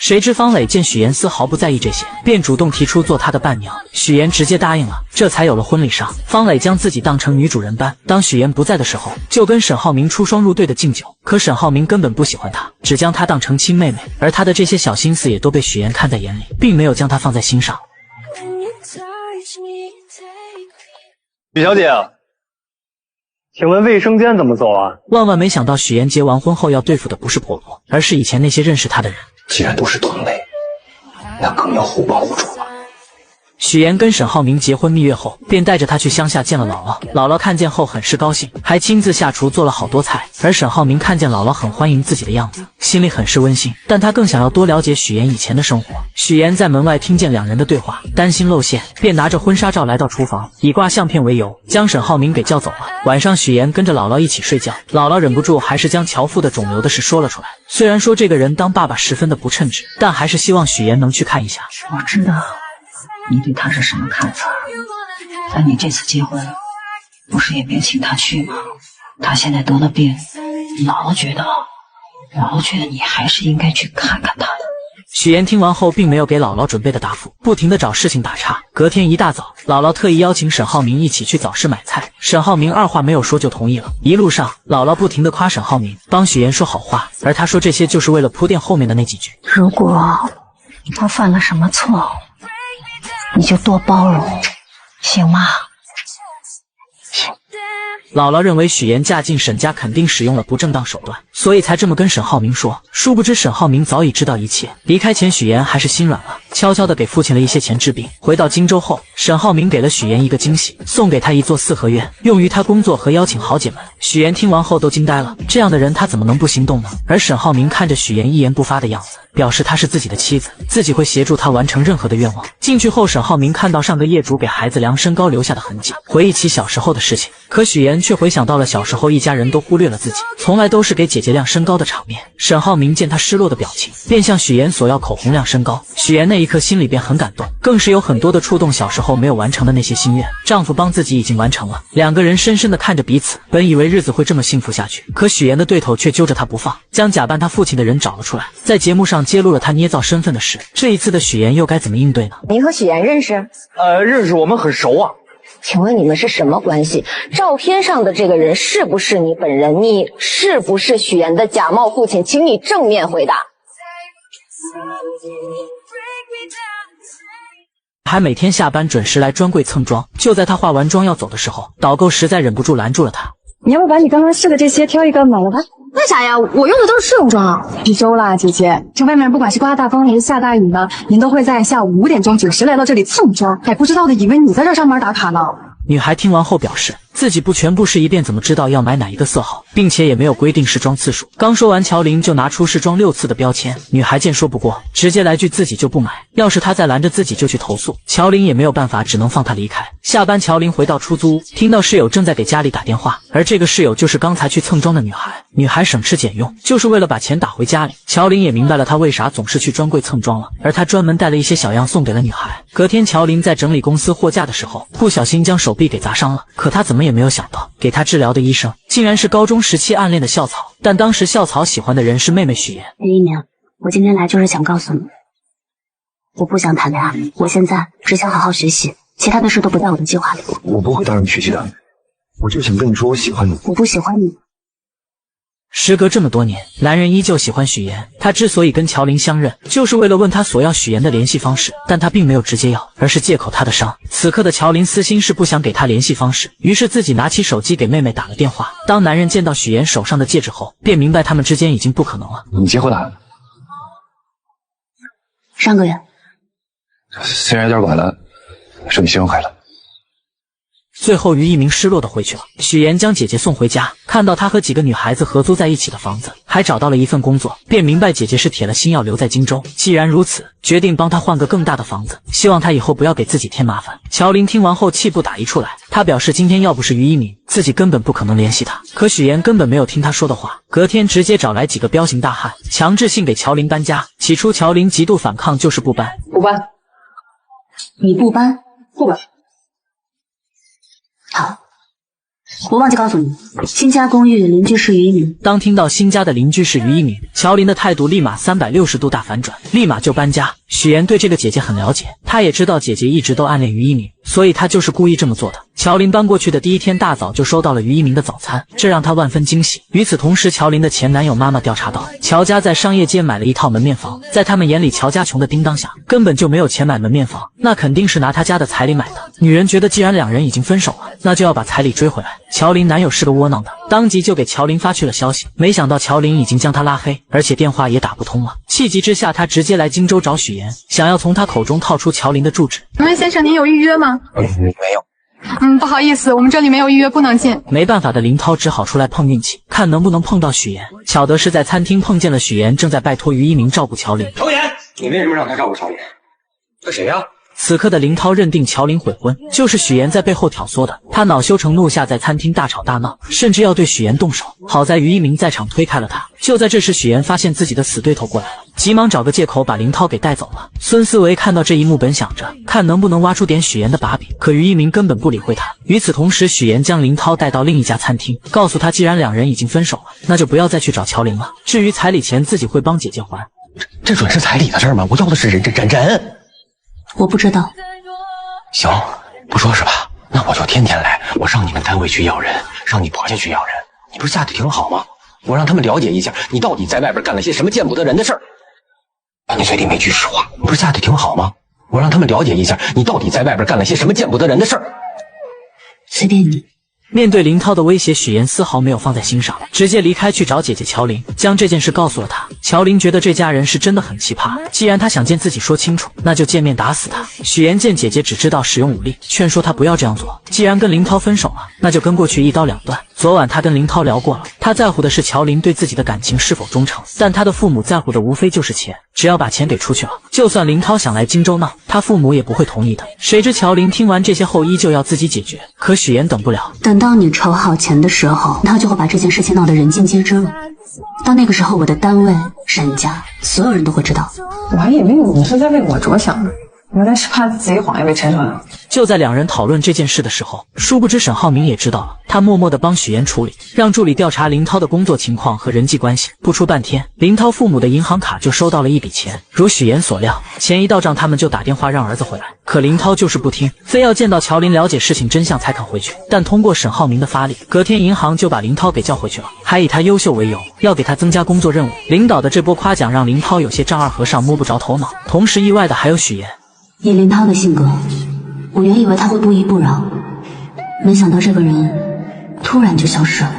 谁知方磊见许岩丝毫不在意这些，便主动提出做他的伴娘。许岩直接答应了，这才有了婚礼上。方磊将自己当成女主人般，当许岩不在的时候，就跟沈浩明出双入对的敬酒。可沈浩明根本不喜欢他，只将他当成亲妹妹，而他的这些小心思也都被许岩看在眼里，并没有将他放在心上。许小姐，请问卫生间怎么走啊？万万没想到，许岩结完婚后要对付的不是婆婆，而是以前那些认识他的人。既然都是同类，那更要互帮互助了。许岩跟沈浩明结婚蜜月后，便带着他去乡下见了姥姥。姥姥看见后很是高兴，还亲自下厨做了好多菜。而沈浩明看见姥姥很欢迎自己的样子，心里很是温馨，但他更想要多了解许岩以前的生活。许岩在门外听见两人的对话，担心露馅，便拿着婚纱照来到厨房，以挂相片为由，将沈浩明给叫走了。晚上许岩跟着姥姥一起睡觉，姥姥忍不住还是将乔父的肿瘤的事说了出来。虽然说这个人当爸爸十分的不称职，但还是希望许岩能去看一下。我知道你对他是什么看法，但你这次结婚不是也没请他去吗？他现在得了病，姥姥觉得你还是应该去看看他的。许岩听完后并没有给姥姥准备的答复，不停地找事情打岔。隔天一大早，姥姥特意邀请沈浩明一起去早市买菜，沈浩明二话没有说就同意了。一路上，姥姥不停地夸沈浩明，帮许岩说好话，而他说这些就是为了铺垫后面的那几句。如果他犯了什么错，你就多包容，行吗？姥姥认为许岩嫁进沈家肯定使用了不正当手段，所以才这么跟沈浩明说。殊不知沈浩明早已知道一切。离开前，许岩还是心软了，悄悄地给父亲了一些钱治病。回到荆州后，沈浩明给了许岩一个惊喜，送给他一座四合院，用于他工作和邀请豪姐们。许岩听完后都惊呆了，这样的人他怎么能不心动呢？而沈浩明看着许岩一言不发的样子，表示她是自己的妻子，自己会协助他完成任何的愿望。进去后，沈浩明看到上个业主给孩子量身高留下的痕迹，回忆起小时候的事情。可许岩却回想到了小时候一家人都忽略了自己，从来都是给姐姐量身高的场面。沈浩明见他失落的表情，便向许岩索要口红量身高。许岩那一刻心里便很感动，更是有很多的触动小时候没有完成的那些心愿，丈夫帮自己已经完成了。两个人深深地看着彼此，本以为日子会这么幸福下去，可许岩的对头却揪着他不放，将假扮他父亲的人找了出来，在节目上揭露了他捏造身份的事。这一次的许岩又该怎么应对呢？您和许岩认识？认识，我们很熟啊。请问你们是什么关系？照片上的这个人是不是你本人？你是不是许岩的假冒父亲？请你正面回答。还每天下班准时来专柜蹭妆。就在他化完妆要走的时候，导购实在忍不住拦住了他。你要不把你刚刚试的这些挑一个买了吧？为啥呀？我用的都是试用装。必修啦，姐姐。这外面不管是刮大风还是下大雨呢，您都会在下午5点钟准时来到这里蹭妆，还不知道的以为你在这上班打卡呢。女孩听完后表示，自己不全部试一遍怎么知道要买哪一个色号，并且也没有规定试妆次数。刚说完，乔林就拿出试妆6次的标签。女孩见说不过，直接来句自己就不买，要是她再拦着自己就去投诉。乔林也没有办法，只能放她离开。下班，乔林回到出租屋，听到室友正在给家里打电话，而这个室友就是刚才去蹭妆的女孩。女孩省吃俭用，就是为了把钱打回家里。乔林也明白了她为啥总是去专柜蹭妆了，而她专门带了一些小样送给了女孩。隔天，乔林在整理公司货架的时候，不小心将手臂给砸伤了，可她怎么也没有想到，给她治疗的医生竟然是高中时期暗恋的校草，但当时校草喜欢的人是妹妹许妍。林一鸣，我今天来就是想告诉你，我不想谈恋爱，我现在只想好好学习，其他的事都不在我的计划里。我不会打扰你学习的，我就想跟你说我喜欢你。我不喜欢你。时隔这么多年，男人依旧喜欢许妍。他之所以跟乔林相认，就是为了问他索要许妍的联系方式，但他并没有直接要，而是借口他的伤。此刻的乔林私心是不想给他联系方式，于是自己拿起手机给妹妹打了电话。当男人见到许妍手上的戒指后，便明白他们之间已经不可能了。你结婚了？上个月。虽然有点晚了，祝你新婚快乐。最后，于一鸣失落的回去了。许妍将姐姐送回家，看到她和几个女孩子合租在一起的房子，还找到了一份工作，便明白姐姐是铁了心要留在荆州。既然如此，决定帮她换个更大的房子，希望她以后不要给自己添麻烦。乔林听完后气不打一处来，他表示今天要不是于一鸣，自己根本不可能联系他。可许妍根本没有听他说的话，隔天直接找来几个彪形大汉，强制性给乔林搬家。起初乔林极度反抗，就是不搬。不搬。你不搬？不搬。好，我忘记告诉你，新家公寓邻居是于一鸣。当听到新家的邻居是于一鸣，乔林的态度立马360度大反转，立马就搬家。许妍对这个姐姐很了解，她也知道姐姐一直都暗恋于一鸣，所以她就是故意这么做的。乔林搬过去的第一天大早就收到了于一鸣的早餐，这让他万分惊喜。与此同时，乔林的前男友妈妈调查到，乔家在商业街买了一套门面房，在他们眼里，乔家穷的叮当响，根本就没有钱买门面房，那肯定是拿他家的彩礼买的。女人觉得既然两人已经分手了，那就要把彩礼追回来。乔林男友是个窝囊的，当即就给乔林发去了消息，没想到乔林已经将他拉黑，而且电话也打不通了。气急之下，他直接来荆州找许岩，想要从他口中套出乔林的住址。请问先生，您有预约吗？没有。不好意思，我们这里没有预约，不能进。没办法的林涛只好出来碰运气，看能不能碰到许岩。巧的是在餐厅碰见了许岩，正在拜托于一鸣照顾乔林。乔岩，你为什么让他照顾乔林？这谁呀？此刻的林涛认定乔林悔婚，就是许岩在背后挑唆的。他恼羞成怒下，在餐厅大吵大闹，甚至要对许岩动手。好在于一鸣在场推开了他。就在这时，许岩发现自己的死对头过来了，急忙找个借口把林涛给带走了。孙思维看到这一幕，本想着看能不能挖出点许岩的把柄，可于一鸣根本不理会他。与此同时，许岩将林涛带到另一家餐厅，告诉他既然两人已经分手了，那就不要再去找乔林了。至于彩礼钱，自己会帮姐姐还。这准是彩礼的事吗？我要的是人。我不知道。行，不说是吧？那我就天天来，我上你们单位去要人，上你婆家去要人。你不是嫁得挺好吗？我让他们了解一下，你到底在外边干了些什么见不得人的事儿。你嘴里没句实话，你不是嫁得挺好吗？我让他们了解一下，你到底在外边干了些什么见不得人的事儿。随便你。面对林涛的威胁，许岩丝毫没有放在心上，直接离开去找姐姐乔林，将这件事告诉了她。乔林觉得这家人是真的很奇葩，既然他想见自己说清楚，那就见面打死他。许岩见姐姐只知道使用武力，劝说她不要这样做，既然跟林涛分手了，那就跟过去一刀两断。昨晚他跟林涛聊过了，他在乎的是乔林对自己的感情是否忠诚，但他的父母在乎的无非就是钱，只要把钱给出去了，就算林涛想来荆州闹，他父母也不会同意的。谁知乔林听完这些后依旧要自己解决，可许岩等不了，等到你筹好钱的时候，他就会把这件事情闹得人尽皆知了。到那个时候，我的单位、沈家，所有人都会知道。我还以为你是在为我着想呢，原来是怕自己谎言被拆穿了。就在两人讨论这件事的时候，殊不知沈浩明也知道了，他默默地帮许岩处理，让助理调查林涛的工作情况和人际关系。不出半天，林涛父母的银行卡就收到了一笔钱，如许岩所料，钱一到账，他们就打电话让儿子回来。可林涛就是不听，非要见到乔林了解事情真相才肯回去。但通过沈浩明的发力，隔天银行就把林涛给叫回去了，还以他优秀为由，要给他增加工作任务。领导的这波夸奖让林涛有些丈二和尚摸不着头脑，同时意外的还有许岩。以林涛的性格，我原以为他会不依不饶，没想到这个人突然就消失了。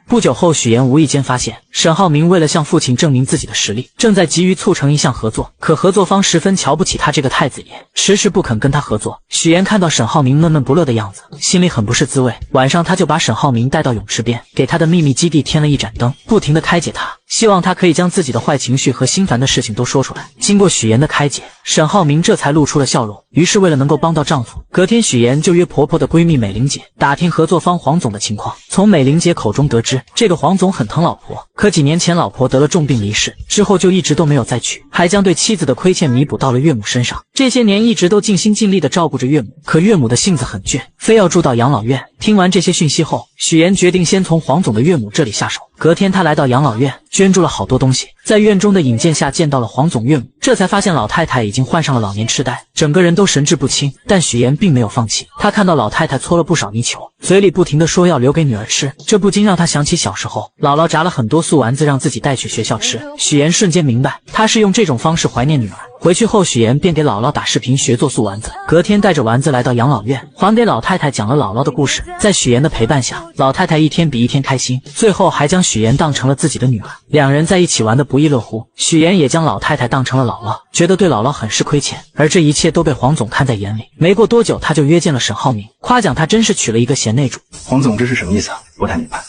不久后，许岩无意间发现沈浩明为了向父亲证明自己的实力，正在急于促成一项合作，可合作方十分瞧不起他这个太子爷，迟迟不肯跟他合作。许岩看到沈浩明闷闷不乐的样子，心里很不是滋味。晚上他就把沈浩明带到泳池边，给他的秘密基地添了一盏灯，不停地开解他，希望他可以将自己的坏情绪和心烦的事情都说出来。经过许岩的开解，沈浩明这才露出了笑容。于是为了能够帮到丈夫，隔天许岩就约婆婆的闺蜜美玲姐打听合作方黄总的情况。从美玲姐口中得知，这个黄总很疼老婆，可几年前老婆得了重病离世，之后就一直都没有再娶，还将对妻子的亏欠弥补到了岳母身上。这些年一直都尽心尽力地照顾着岳母，可岳母的性子很倔，非要住到养老院。听完这些讯息后，许岩决定先从黄总的岳母这里下手。隔天他来到养老院，捐助了好多东西，在院中的引荐下见到了黄总岳母，这才发现老太太已经患上了老年痴呆，整个人都神志不清。但许岩并没有放弃，他看到老太太搓了不少泥鳅，嘴里不停地说要留给女儿吃，这不禁让他想起小时候姥姥炸了很多素丸子让自己带去学校吃。许岩瞬间明白，他是用这种方式怀念女儿。回去后，许岩便给姥姥打视频学做素丸子，隔天带着丸子来到养老院，还给老太太讲了姥姥的故事。在许岩的陪伴下，老太太一天比一天开心，最后还将许岩当成了自己的女儿，两人在一起玩得不亦乐乎。许岩也将老太太当成了姥姥，觉得对姥姥很是亏欠，而这一切都被黄总看在眼里。没过多久，他就约见了沈浩明，夸奖他真是娶了一个贤内助。黄总，这是什么意思啊？不太明白。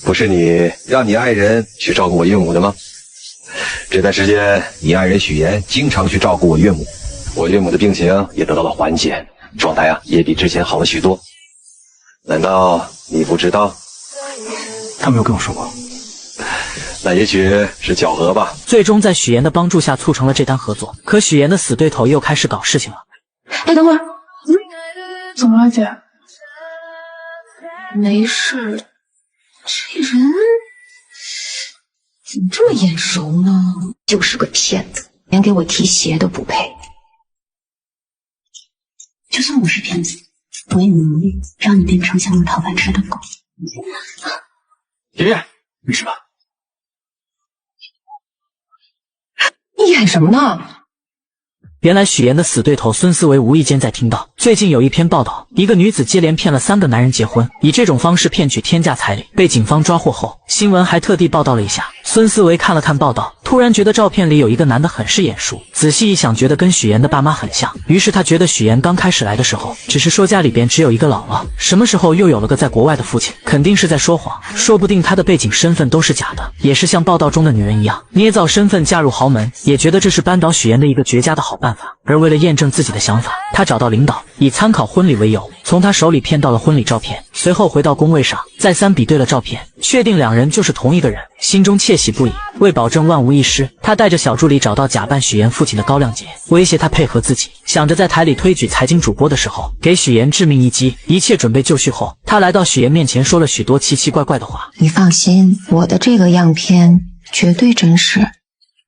不是你让你爱人去照顾我岳母的吗？这段时间，你爱人许岩经常去照顾我岳母，我岳母的病情也得到了缓解，状态也比之前好了许多。难道你不知道？他没有跟我说过。那也许是巧合吧。最终在许岩的帮助下促成了这单合作，可许岩的死对头又开始搞事情了。哎，等会儿，怎么了，姐？没事，这人怎么这么眼熟呢？就是个骗子，连给我提鞋都不配。就算我是骗子，我有能力让你变成像我讨饭吃的狗。爷爷，没事吧？你演什么呢？原来许岩的死对头孙思维无意间在听到最近有一篇报道，一个女子接连骗了3个男人结婚，以这种方式骗取天价彩礼，被警方抓获后，新闻还特地报道了一下。孙思维看了看报道，突然觉得照片里有一个男的很是眼熟，仔细一想，觉得跟许岩的爸妈很像。于是他觉得许岩刚开始来的时候，只是说家里边只有一个姥姥，什么时候又有了个在国外的父亲，肯定是在说谎，说不定他的背景身份都是假的，也是像报道中的女人一样捏造身份嫁入豪门，也觉得这是扳倒许岩的一个绝佳的好办法。而为了验证自己的想法，他找到领导，以参考婚礼为由，从他手里骗到了婚礼照片，随后回到工位上，再三比对了照片，确定2人就是同一个人，心中窃喜不已。为保证万无一失，他带着小助理找到假扮许岩父亲的高亮杰，威胁他配合自己，想着在台里推举财经主播的时候给许岩致命一击。一切准备就绪后，他来到许岩面前，说了许多奇奇怪怪的话。你放心，我的这个样片绝对真实，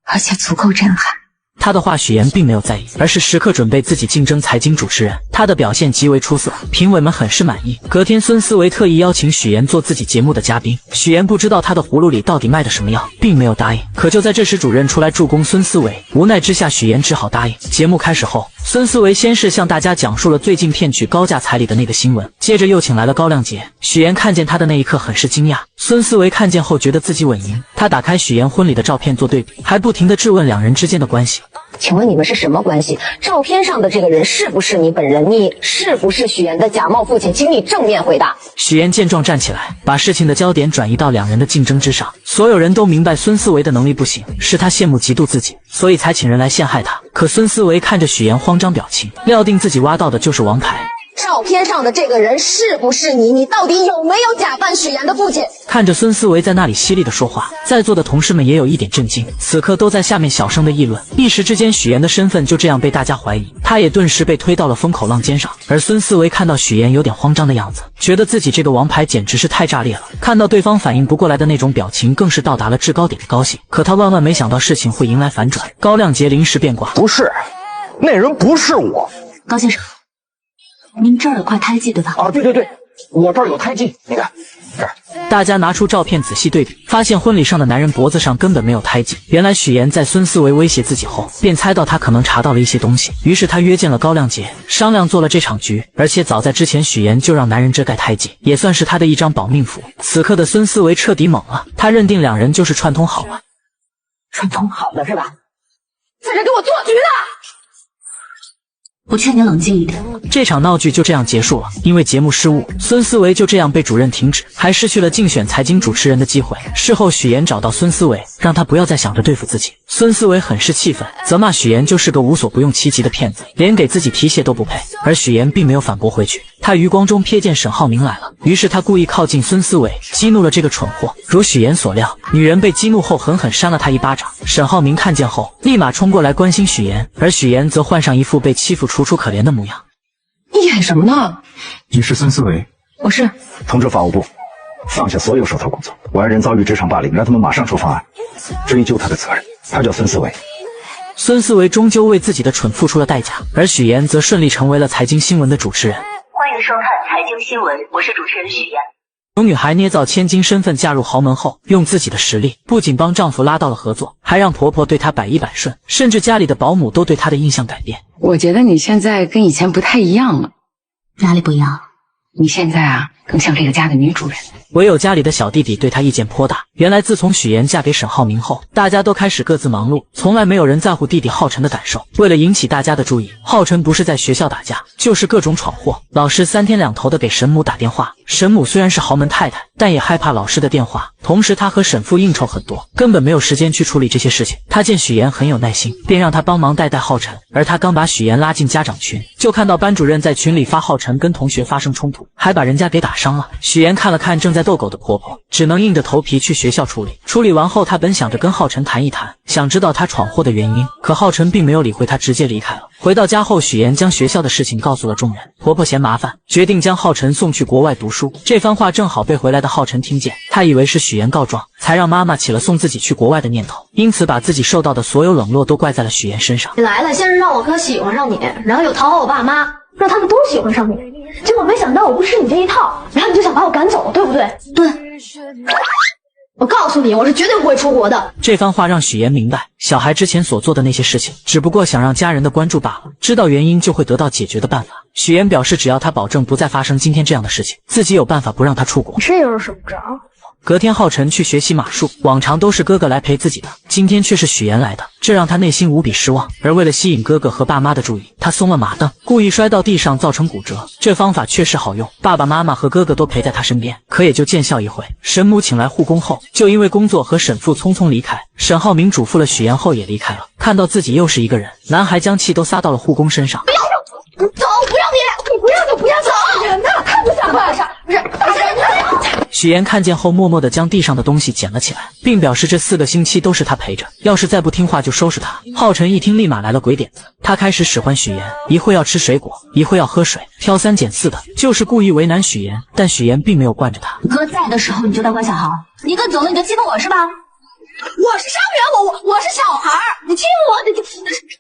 而且足够震撼。他的话许岩并没有在意，而是时刻准备自己竞争财经主持人。他的表现极为出色，评委们很是满意。隔天，孙思维特意邀请许岩做自己节目的嘉宾。许岩不知道他的葫芦里到底卖的什么药，并没有答应。可就在这时，主任出来助攻孙思维，无奈之下，许岩只好答应。节目开始后，孙思维先是向大家讲述了最近骗取高价彩礼的那个新闻，接着又请来了高亮杰。许岩看见他的那一刻很是惊讶，孙思维看见后觉得自己稳赢。他打开许岩婚礼的照片做对比，还不停地质问2人之间的关系。请问你们是什么关系？照片上的这个人是不是你本人？你是不是许岩的假冒父亲？请你正面回答。许岩见状站起来，把事情的焦点转移到2人的竞争之上。所有人都明白孙思维的能力不行，是他羡慕嫉妒自己，所以才请人来陷害他。可孙思维看着许岩慌张表情，料定自己挖到的就是王牌。照片上的这个人是不是你？你到底有没有假扮许岩的父亲？看着孙思维在那里犀利的说话，在座的同事们也有一点震惊，此刻都在下面小声的议论。一时之间，许岩的身份就这样被大家怀疑，他也顿时被推到了风口浪尖上。而孙思维看到许岩有点慌张的样子，觉得自己这个王牌简直是太炸裂了。看到对方反应不过来的那种表情，更是到达了制高点的高兴。可他万万没想到事情会迎来反转。高亮杰临时变卦，不是，那人不是我。高先生，您这儿有块胎记对吧？啊，对，我这儿有胎记，你看这儿。大家拿出照片仔细对比，发现婚礼上的男人脖子上根本没有胎记。原来许岩在孙思维威胁自己后，便猜到他可能查到了一些东西，于是他约见了高亮杰，商量做了这场局。而且早在之前，许岩就让男人遮盖胎记，也算是他的一张保命符。此刻的孙思维彻底懵了，他认定2人就是串通好了。串通好了是吧？在这给我做局呢！我劝你冷静一点。这场闹剧就这样结束了。因为节目失误，孙思维就这样被主任停职，还失去了竞选财经主持人的机会。事后许岩找到孙思维，让他不要再想着对付自己。孙思维很是气愤，责骂许岩就是个无所不用其极的骗子，连给自己提鞋都不配。而许岩并没有反驳回去，他余光中瞥见沈浩明来了，于是他故意靠近孙思维，激怒了这个蠢货。如许岩所料，女人被激怒后狠狠扇了他一巴掌。沈浩明看见后，立马冲过来关心许岩，而许岩则换上一副被欺负楚楚可怜的模样。你演什么呢？你是孙思维？我是。通知法务部，放下所有手头工作。我爱人遭遇职场霸凌，让他们马上出方案，追究他的责任。他叫孙思维。孙思维终究为自己的蠢付出了代价，而许岩则顺利成为了财经新闻的主持人。欢迎收看财经新闻，我是主持人许岩。有女孩捏造千金身份嫁入豪门后，用自己的实力不仅帮丈夫拉到了合作，还让婆婆对她百依百顺，甚至家里的保姆都对她的印象改变。我觉得你现在跟以前不太一样了。哪里不一样？你现在啊，更像这个家的女主人。唯有家里的小弟弟对她意见颇大。原来自从许岩嫁给沈浩明后，大家都开始各自忙碌，从来没有人在乎弟弟浩辰的感受。为了引起大家的注意，浩辰不是在学校打架，就是各种闯祸。老师3天2头的给沈母打电话，沈母虽然是豪门太太，但也害怕老师的电话。同时他和沈父应酬很多，根本没有时间去处理这些事情。他见许岩很有耐心，便让他帮忙带浩辰。而他刚把许岩拉进家长群，就看到班主任在群里发浩辰跟同学发生冲突，还把人家给打伤了。许岩看了看正在斗狗的婆婆，只能硬着头皮去学校处理。处理完后，他本想着跟浩辰谈一谈，想知道他闯祸的原因，可浩辰并没有理会他，直接离开了。回到家后，许岩将学校的事情告诉了众人。婆婆嫌麻烦，决定将浩辰送去国外读书。这番话正好被回来的浩辰听见，他以为是许岩告状，才让妈妈起了送自己去国外的念头，因此把自己受到的所有冷落都怪在了许岩身上。你来了，先是让我哥喜欢上你，然后又讨好我爸妈，让他们都喜欢上你。结果没想到我不吃你这一套，然后你就想把我赶走，对不对？对。我告诉你，我是绝对不会出国的。这番话让许妍明白，小孩之前所做的那些事情，只不过想让家人的关注罢了。知道原因就会得到解决的办法。许妍表示，只要他保证不再发生今天这样的事情，自己有办法不让他出国。这又是什么招？隔天，浩辰去学习马术，往常都是哥哥来陪自己的，今天却是许妍来的，这让他内心无比失望。而为了吸引哥哥和爸妈的注意，他松了马镫，故意摔到地上，造成骨折。这方法确实好用，爸爸妈妈和哥哥都陪在他身边，可也就见效一回。沈母请来护工后，就因为工作和沈父匆匆离开。沈浩明嘱咐了许妍后也离开了。看到自己又是一个人，男孩将气都撒到了护工身上。不要走，不要你，你不要就不要走，人呢？太不像话了，不是大人。许妍看见后，默默地将地上的东西捡了起来，并表示这4个星期都是他陪着，要是再不听话就收拾他。浩辰一听，立马来了鬼点子，他开始使唤许妍，一会要吃水果，一会要喝水，挑3拣4的，就是故意为难许妍。但许妍并没有惯着他。哥在的时候你就当乖小孩，你哥走了你就欺负我是吧？我是伤员，我是小孩，你欺负我，你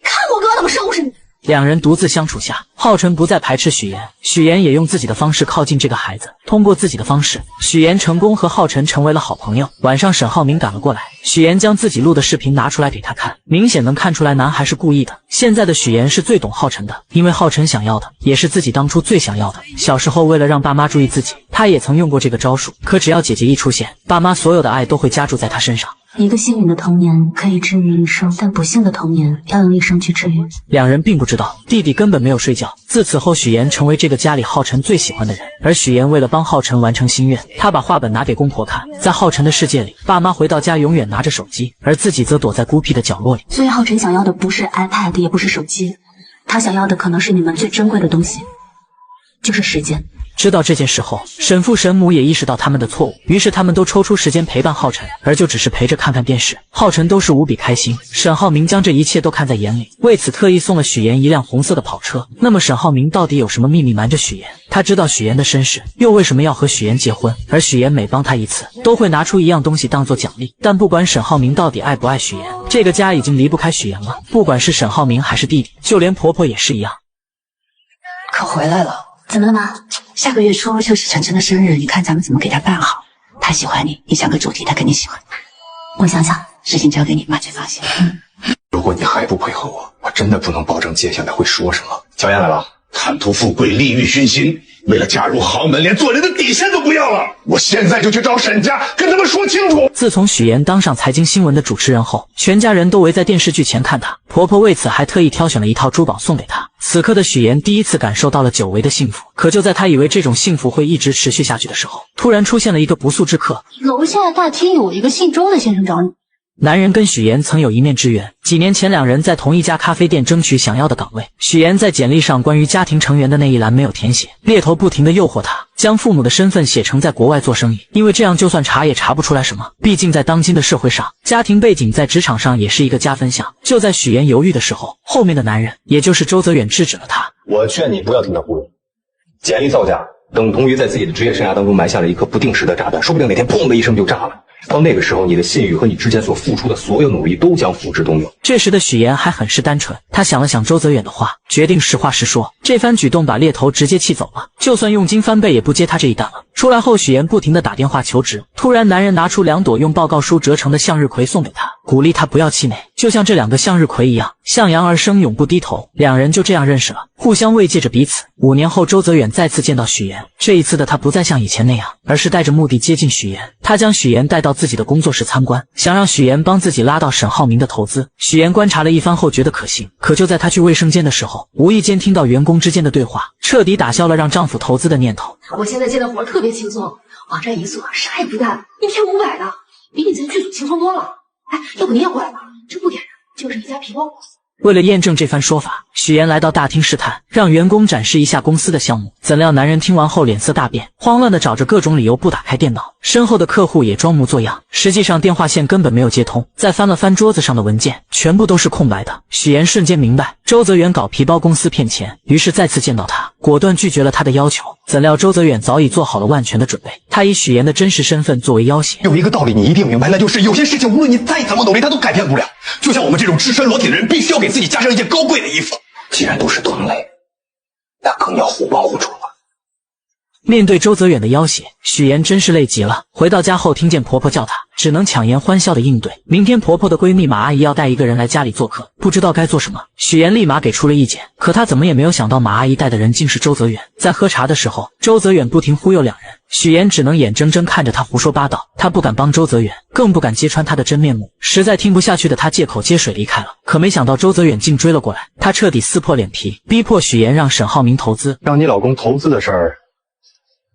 看我哥怎么收拾你。两人独自相处下，浩辰不再排斥许妍，许妍也用自己的方式靠近这个孩子。通过自己的方式，许妍成功和浩辰成为了好朋友。晚上，沈浩明赶了过来，许妍将自己录的视频拿出来给他看，明显能看出来男孩是故意的。现在的许妍是最懂浩辰的，因为浩辰想要的也是自己当初最想要的。小时候为了让爸妈注意自己，他也曾用过这个招数，可只要姐姐一出现，爸妈所有的爱都会加注在他身上。一个幸运的童年可以治愈一生，但不幸的童年要用一生去治愈。两人并不知道，弟弟根本没有睡觉。自此后，许妍成为这个家里浩辰最喜欢的人。而许妍为了帮浩辰完成心愿，她把画本拿给公婆看。在浩辰的世界里，爸妈回到家永远拿着手机，而自己则躲在孤僻的角落里。所以浩辰想要的不是 iPad， 也不是手机，他想要的可能是你们最珍贵的东西，就是时间。知道这件事后，沈父沈母也意识到他们的错误，于是他们都抽出时间陪伴浩辰，而就只是陪着看看电视。浩辰都是无比开心。沈浩明将这一切都看在眼里，为此特意送了许妍一辆红色的跑车。那么沈浩明到底有什么秘密瞒着许妍？他知道许妍的身世，又为什么要和许妍结婚？而许妍每帮他一次，都会拿出一样东西当做奖励。但不管沈浩明到底爱不爱许妍，这个家已经离不开许妍了。不管是沈浩明还是弟弟，就连婆婆也是一样。可回来了。怎么了妈？下个月初就是晨晨的生日，你看咱们怎么给他办好？他喜欢你，你想个主题，他肯定喜欢。我想想，事情交给你，妈最放心。如果你还不配合我，我真的不能保证接下来会说什么。乔燕来了，贪图富贵，利欲熏心，为了嫁入豪门，连做人的底线都不要了。我现在就去找沈家，跟他们说清楚。自从许妍当上财经新闻的主持人后，全家人都围在电视剧前看她。婆婆为此还特意挑选了一套珠宝送给她。此刻的许妍第一次感受到了久违的幸福。可就在她以为这种幸福会一直持续下去的时候，突然出现了一个不速之客。楼下大厅有一个姓周的先生找你。男人跟许妍曾有一面之缘，几年前两人在同一家咖啡店争取想要的岗位。许妍在简历上关于家庭成员的那一栏没有填写，猎头不停地诱惑她将父母的身份写成在国外做生意，因为这样就算查也查不出来什么。毕竟在当今的社会上，家庭背景在职场上也是一个加分项。就在许妍犹豫的时候，后面的男人也就是周泽远制止了她。我劝你不要听他忽悠，简历造假等同于在自己的职业生涯当中埋下了一颗不定时的炸弹，说不定哪天砰的一声就炸了。到那个时候，你的信誉和你之前所付出的所有努力都将付之东流。这时的许妍还很是单纯，她想了想周泽远的话，决定实话实说。这番举动把猎头直接气走了，就算佣金翻倍也不接他这一单了。出来后，许妍不停地打电话求职。突然，男人拿出2朵用报告书折成的向日葵送给她，鼓励她不要气馁，就像这2个向日葵一样，向阳而生，永不低头。两人就这样认识了，互相慰藉着彼此。5年后，周泽远再次见到许妍，这一次的他不再像以前那样，而是带着目的接近许妍。他将许妍带到自己的工作室参观，想让许妍帮自己拉到沈浩明的投资。许妍观察了一番后觉得可行，可就在她去卫生间的时候，无意间听到员工之间的对话，彻底打消了让丈夫投资的念头。我现在接的活特别轻松，网站一做啥也不干，1天500的，比你在剧组轻松多了。哎，要不你也过来吧？这不点人就是一家皮包公司。为了验证这番说法，许妍来到大厅试探，让员工展示一下公司的项目。怎料男人听完后脸色大变，慌乱地找着各种理由不打开电脑。身后的客户也装模作样，实际上电话线根本没有接通。再翻了翻桌子上的文件，全部都是空白的。许妍瞬间明白周泽远搞皮包公司骗钱，于是再次见到他，果断拒绝了他的要求。怎料周泽远早已做好了万全的准备，他以许妍的真实身份作为要挟。有一个道理你一定明白，那就是有些事情无论你再怎么努力，他都改变不了。就像我们这种赤身裸体的人，必须要给自己加上一件高贵的衣服。既然都是同类，那更要互帮互助了。面对周泽远的要挟，许妍真是累极了。回到家后，听见婆婆叫她，只能强颜欢笑的应对。明天婆婆的闺蜜马阿姨要带一个人来家里做客，不知道该做什么。许妍立马给出了意见，可她怎么也没有想到马阿姨带的人竟是周泽远。在喝茶的时候，周泽远不停忽悠两人，许妍只能眼睁睁看着他胡说八道。她不敢帮周泽远，更不敢揭穿他的真面目。实在听不下去的她借口接水离开了。可没想到周泽远竟追了过来，他彻底撕破脸皮，逼迫许妍让沈浩明投资。让你老公投资的事儿，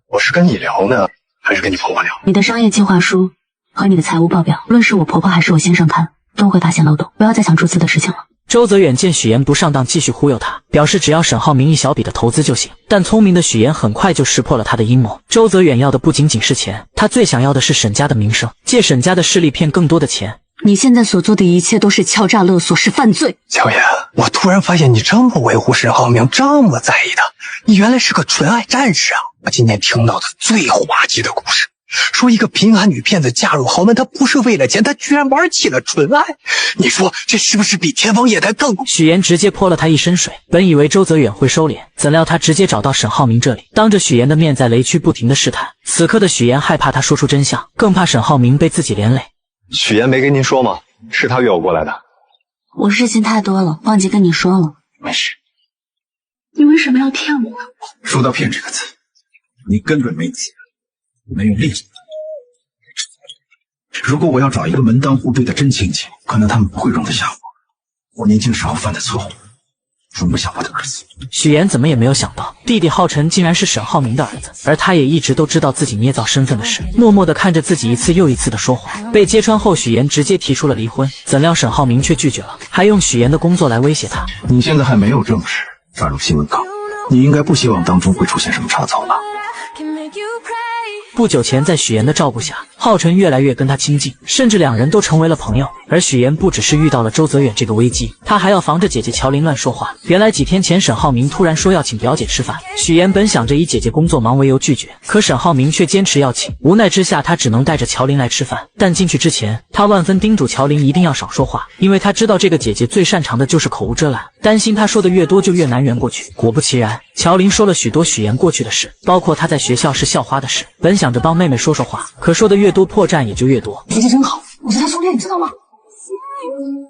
我是跟你聊呢，还是跟你婆婆聊？你的商业计划书和你的财务报表，无论是我婆婆还是我先生看，都会发现漏洞。不要再想注资的事情了。周泽远见许妍不上当，继续忽悠他，表示只要沈浩明一小笔的投资就行。但聪明的许妍很快就识破了他的阴谋。周泽远要的不仅仅是钱，他最想要的是沈家的名声，借沈家的势力骗更多的钱。你现在所做的一切都是敲诈勒索，是犯罪。乔妍，我突然发现你这么维护沈浩明，这么在意他，你原来是个纯爱战士啊！我今天听到的最滑稽的故事，说一个贫寒女骗子嫁入豪门，她不是为了钱，她居然玩起了纯爱。你说这是不是比天方夜谭更？许妍直接泼了他一身水。本以为周泽远会收敛，怎料他直接找到沈浩明这里，当着许妍的面在雷区不停的试探。此刻的许妍害怕他说出真相，更怕沈浩明被自己连累。许妍没跟您说吗？是他约我过来的。我事情太多了，忘记跟你说了。没事。你为什么要骗我？说到骗这个字，你根本没钱，没有力气。如果我要找一个门当户对的真亲戚，可能他们不会容得下我。我年轻时候犯的错误，容不下我的儿子。许妍怎么也没有想到，弟弟浩辰竟然是沈浩明的儿子，而他也一直都知道自己捏造身份的事，默默地看着自己一次又一次的说谎。被揭穿后，许妍直接提出了离婚，怎料沈浩明却拒绝了，还用许妍的工作来威胁他。你现在还没有正式转入新闻岗，你应该不希望当中会出现什么差错吧？不久前，在许妍的照顾下，浩辰越来越跟他亲近，甚至两人都成为了朋友。而许妍不只是遇到了周泽远这个危机，她还要防着姐姐乔琳乱说话。原来几天前，沈浩明突然说要请表姐吃饭，许妍本想着以姐姐工作忙为由拒绝，可沈浩明却坚持要请，无奈之下，她只能带着乔琳来吃饭。但进去之前，她万分叮嘱乔琳一定要少说话，因为她知道这个姐姐最擅长的就是口无遮拦，担心她说的越多就越难圆过去。果不其然，乔琳说了许多许妍过去的事，包括她在学校是校花的事。本想着帮妹妹说说话，可说的越多，破绽也就越多。脾气真好，我是他初恋，你知道吗？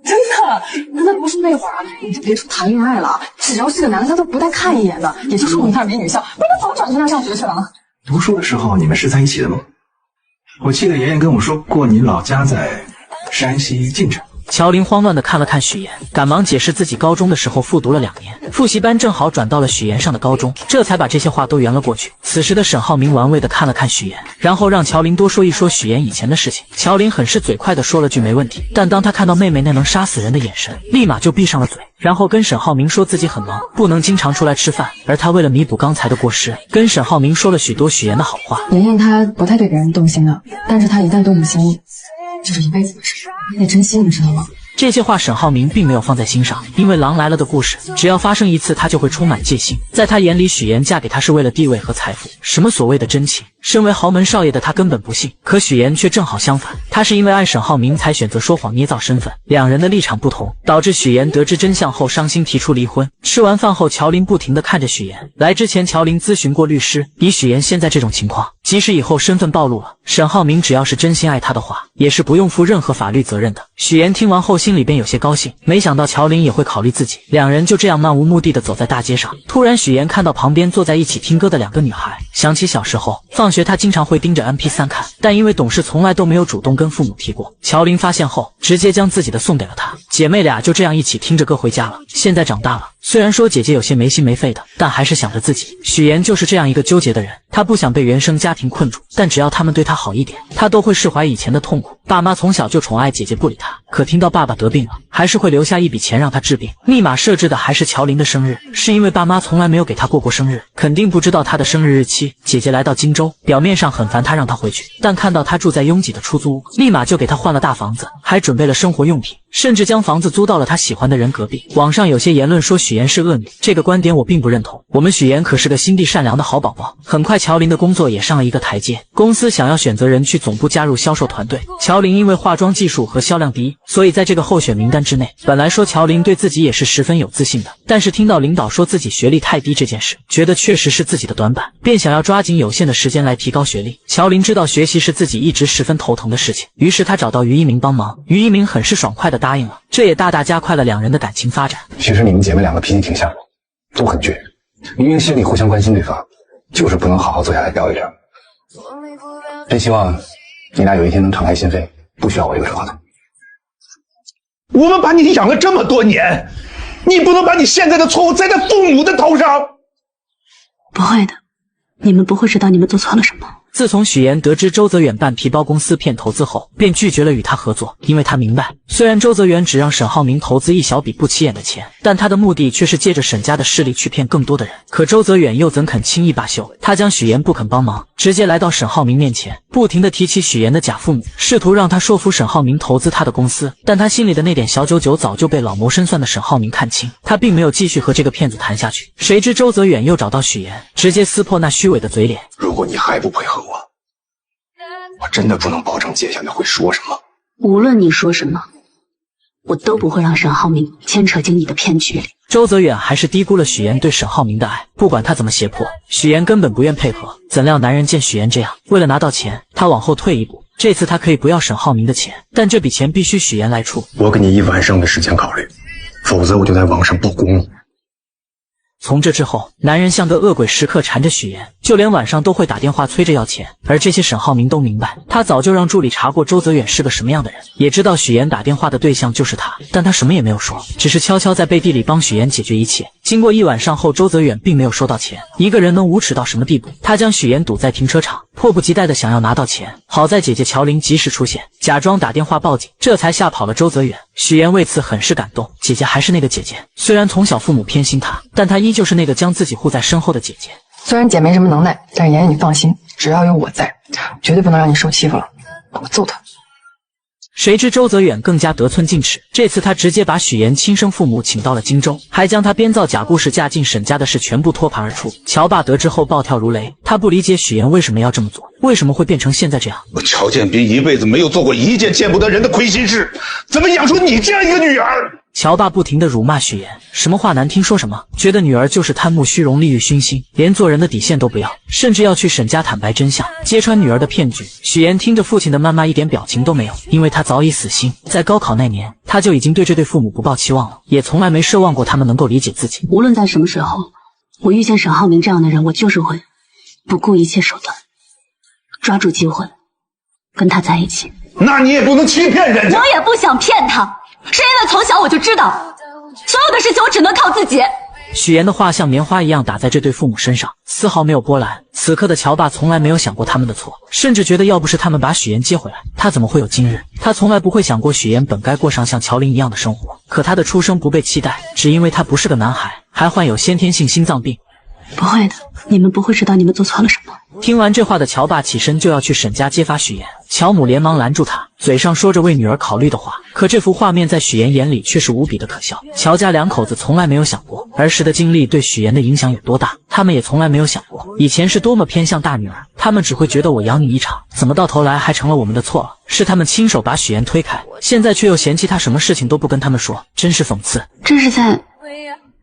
真的，那不是那会儿啊，你就别说谈恋爱了，只要是个男的，他都不带看一眼的，也就是我们那儿没女校，不然早转去那儿上学去了。读书的时候你们是在一起的吗？我记得妍妍跟我说过你老家在山西晋城。乔琳慌乱地看了看许妍，赶忙解释自己高中的时候复读了2年，复习班正好转到了许妍上的高中，这才把这些话都圆了过去。此时的沈浩明玩味地看了看许妍，然后让乔琳多说一说许妍以前的事情。乔琳很是嘴快地说了句没问题，但当他看到妹妹那能杀死人的眼神，立马就闭上了嘴，然后跟沈浩明说自己很忙，不能经常出来吃饭，而他为了弥补刚才的过失，跟沈浩明说了许多许妍的好话。妍妍她不太对别人动心的，但是她一旦动了心，这是一辈子的事，你得珍惜，你知道吗？这些话沈浩明并没有放在心上，因为狼来了的故事只要发生一次，他就会充满戒心。在他眼里，许妍嫁给他是为了地位和财富，什么所谓的真情，身为豪门少爷的他根本不信。可许妍却正好相反，他是因为爱沈浩明才选择说谎捏造身份，两人的立场不同，导致许妍得知真相后伤心提出离婚。吃完饭后，乔琳不停地看着许妍。来之前，乔琳咨询过律师，以许妍现在这种情况，即使以后身份暴露了，沈浩明只要是真心爱他的话，也是不用负任何法律责任的。许妍听完后心里边有些高兴，没想到乔琳也会考虑自己。两人就这样漫无目的地走在大街上，突然许妍看到旁边坐在一起听歌的2个女孩，想起小时候放学她经常会盯着 MP3 看，但因为懂事从来都没有主动跟父母提过。乔琳发现后直接将自己的送给了她，姐妹俩就这样一起听着歌回家了。现在长大了，虽然说姐姐有些没心没肺的，但还是想着自己。许妍就是这样一个纠结的人，她不想被原生家庭困住，但只要他们对她好一点，她都会释怀以前的痛苦。爸妈从小就宠爱姐姐不理她，可听到爸爸得病了，还是会留下一笔钱让她治病。密码设置的还是乔琳的生日，是因为爸妈从来没有给她过生日，肯定不知道她的生日日期。姐姐来到荆州，表面上很烦她让她回去，但看到她住在拥挤的出租屋，立马就给她换了大房子，还准备了生活用品。甚至将房子租到了他喜欢的人隔壁。网上有些言论说许妍是恶女，这个观点我并不认同。我们许妍可是个心地善良的好宝宝。很快乔琳的工作也上了一个台阶，公司想要选择人去总部加入销售团队。乔琳因为化妆技术和销量第一，所以在这个候选名单之内。本来说乔琳对自己也是十分有自信的，但是听到领导说自己学历太低这件事，觉得确实是自己的短板，便想要抓紧有限的时间来提高学历。乔琳知道学习是自己一直十分头疼的事情，于是她找到于一鸣帮忙，于一鸣很是爽快地答应了，这也大大加快了两人的感情发展。其实你们姐妹两个脾气挺像的，都很倔，明明心里互相关心对方，就是不能好好坐下来聊一聊。真希望你俩有一天能敞开心扉，不需要我一个说话筒。我们把你养了这么多年，你不能把你现在的错误栽在父母的头上。不会的，你们不会知道你们做错了什么。自从许妍得知周泽远办皮包公司骗投资后，便拒绝了与他合作，因为他明白，虽然周泽远只让沈浩明投资一小笔不起眼的钱，但他的目的却是借着沈家的势力去骗更多的人。可周泽远又怎肯轻易罢休？他将许妍不肯帮忙，直接来到沈浩明面前，不停地提起许妍的假父母，试图让他说服沈浩明投资他的公司。但他心里的那点小九九早就被老谋深算的沈浩明看清，他并没有继续和这个骗子谈下去。谁知周泽远又找到许妍，直接撕破那虚伪的嘴脸。如果你还不配合我真的不能保证接下来会说什么。无论你说什么，我都不会让沈浩明牵扯进你的骗局里。周泽远还是低估了许妍对沈浩明的爱，不管他怎么胁迫，许妍根本不愿配合。怎料男人见许妍这样，为了拿到钱，他往后退一步。这次他可以不要沈浩明的钱，但这笔钱必须许妍来出。我给你1晚上的时间考虑，否则我就在网上曝光你。从这之后，男人像个恶鬼，时刻缠着许妍，就连晚上都会打电话催着要钱。而这些沈浩明都明白，他早就让助理查过周泽远是个什么样的人，也知道许妍打电话的对象就是他，但他什么也没有说，只是悄悄在背地里帮许妍解决一切。经过1晚上后，周泽远并没有收到钱。一个人能无耻到什么地步？他将许妍堵在停车场，迫不及待的想要拿到钱。好在姐姐乔琳及时出现，假装打电话报警，这才吓跑了周泽远。许妍为此很是感动，姐姐还是那个姐姐，虽然从小父母偏心她，但她依旧是那个将自己护在身后的姐姐。虽然姐没什么能耐，但是妍妍你放心，只要有我在，绝对不能让你受欺负了。我揍她。谁知周泽远更加得寸进尺，这次他直接把许妍亲生父母请到了荆州，还将他编造假故事嫁进沈家的事全部托盘而出。乔爸得知后暴跳如雷，他不理解许妍为什么要这么做，为什么会变成现在这样。我乔建斌一辈子没有做过一件见不得人的亏心事，怎么养出你这样一个女儿？乔爸不停地辱骂许妍，什么话难听说什么，觉得女儿就是贪慕虚荣、利欲熏心，连做人的底线都不要，甚至要去沈家坦白真相，揭穿女儿的骗局。许妍听着父亲的谩骂一点表情都没有，因为她早已死心。在高考那年，她就已经对这对父母不抱期望了，也从来没奢望过他们能够理解自己。无论在什么时候，我遇见沈浩明这样的人，我就是会不顾一切手段，抓住机会跟他在一起。那你也不能欺骗人家。我也不想骗他，是因为从小我就知道，所有的事情我只能靠自己。许妍的话像棉花一样打在这对父母身上，丝毫没有波澜。此刻的乔爸从来没有想过他们的错，甚至觉得要不是他们把许妍接回来，他怎么会有今日？他从来不会想过许妍本该过上像乔琳一样的生活，可他的出生不被期待，只因为他不是个男孩，还患有先天性心脏病。不会的，你们不会知道你们做错了什么。听完这话的乔爸起身就要去沈家揭发许妍，乔母连忙拦住他，嘴上说着为女儿考虑的话，可这幅画面在许妍眼里却是无比的可笑。乔家两口子从来没有想过儿时的经历对许妍的影响有多大，他们也从来没有想过以前是多么偏向大女儿，他们只会觉得我养你一场，怎么到头来还成了我们的错了？是他们亲手把许妍推开，现在却又嫌弃她什么事情都不跟他们说，真是讽刺。这是在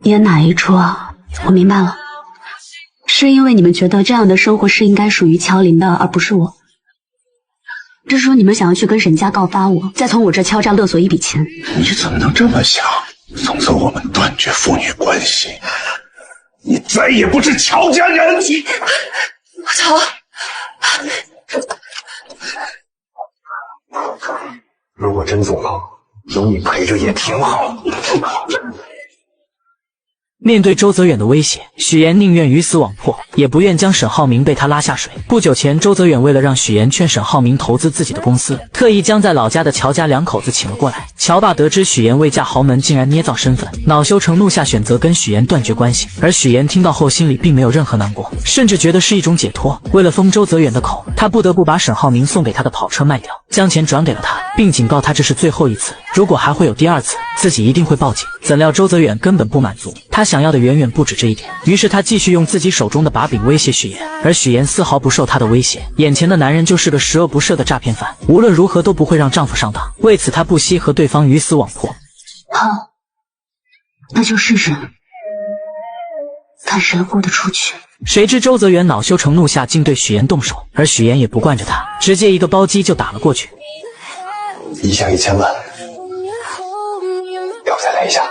演哪一出啊？我明白了，是因为你们觉得这样的生活是应该属于乔琳的，而不是我。这是说你们想要去跟沈家告发我，再从我这敲诈勒索一笔钱。你怎么能这么想？从此我们断绝父女关系，你再也不是乔家人。乔，如果真坐牢，有你陪着也挺好。面对周泽远的威胁，许岩宁愿鱼死网破，也不愿将沈浩明被他拉下水。不久前，周泽远为了让许岩劝沈浩明投资自己的公司，特意将在老家的乔家两口子请了过来。乔爸得知许岩未嫁豪门，竟然捏造身份，恼羞成怒下选择跟许岩断绝关系。而许岩听到后，心里并没有任何难过，甚至觉得是一种解脱。为了封周泽远的口，他不得不把沈浩明送给他的跑车卖掉，将钱转给了他，并警告他这是最后一次，如果还会有第二次，自己一定会报警。怎料周泽远根本不满足，他想要的远远不止这一点。于是他继续用自己手中的把柄威胁许岩，而许岩丝毫不受他的威胁。眼前的男人就是个十恶不赦的诈骗犯，无论如何都不会让丈夫上当。为此，他不惜和对方鱼死网破。好，那就试试，看谁豁得出去。谁知周泽远恼羞成怒下，竟对许岩动手，而许岩也不惯着他，直接一个包击就打了过去。一下1000万，要不再来一下？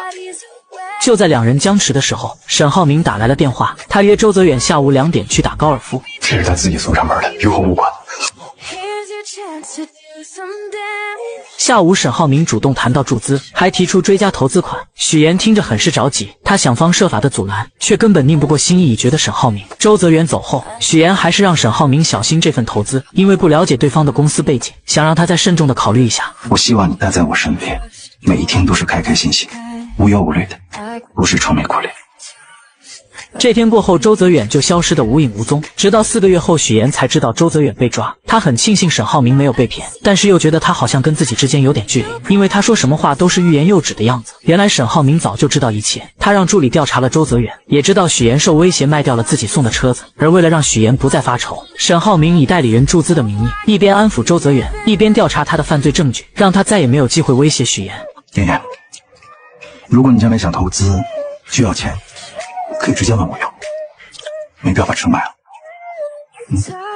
就在两人僵持的时候，沈浩明打来了电话，他约周泽远下午2点去打高尔夫。这是他自己送上门的，与我无关。下午，沈浩明主动谈到注资，还提出追加投资款。许岩听着很是着急，他想方设法的阻拦，却根本拧不过心意已决的沈浩明。周泽远走后，许岩还是让沈浩明小心这份投资，因为不了解对方的公司背景，想让他再慎重的考虑一下。我希望你待在我身边，每一天都是开开心心、无忧无虑的，不是愁眉苦脸。这天过后，周泽远就消失得无影无踪，直到4个月后，许岩才知道周泽远被抓。他很庆幸沈浩明没有被骗，但是又觉得他好像跟自己之间有点距离，因为他说什么话都是欲言又止的样子。原来沈浩明早就知道一切，他让助理调查了周泽远，也知道许岩受威胁卖掉了自己送的车子。而为了让许岩不再发愁，沈浩明以代理人注资的名义，一边安抚周泽远，一边调查他的犯罪证据，让他再也没有机会威胁许岩。妍妍，如果你将来想投资，需要钱，可以直接问我要，没必要把车卖了。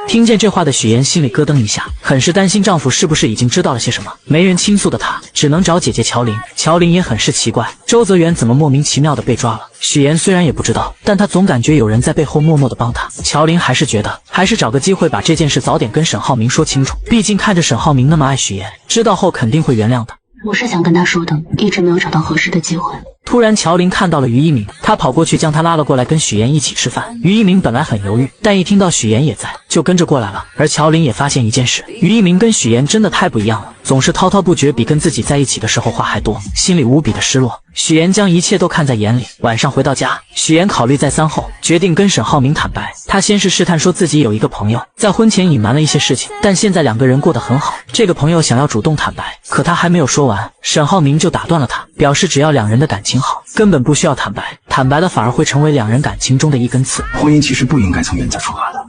听见这话的许岩心里咯噔一下，很是担心丈夫是不是已经知道了些什么。没人倾诉的她，只能找姐姐乔琳。乔琳也很是奇怪，周泽远怎么莫名其妙的被抓了。许岩虽然也不知道，但他总感觉有人在背后默默的帮他。乔琳还是觉得，还是找个机会把这件事早点跟沈浩明说清楚。毕竟看着沈浩明那么爱许岩，知道后肯定会原谅的。我是想跟他说的，一直没有找到合适的机会。突然，乔琳看到了于一鸣，她跑过去将他拉了过来，跟许岩一起吃饭。于一鸣本来很犹豫，但一听到许岩也在，就跟着过来了。而乔琳也发现一件事，于一鸣跟许岩真的太不一样了，总是滔滔不绝，比跟自己在一起的时候话还多，心里无比的失落。许岩将一切都看在眼里。晚上回到家，许岩考虑再三后，决定跟沈浩明坦白。他先是试探说自己有一个朋友，在婚前隐瞒了一些事情，但现在两个人过得很好。这个朋友想要主动坦白，可他还没有说完，沈浩明就打断了他，表示只要两人的感情好，根本不需要坦白，坦白了反而会成为两人感情中的一根刺。婚姻其实不应该从原则出发的，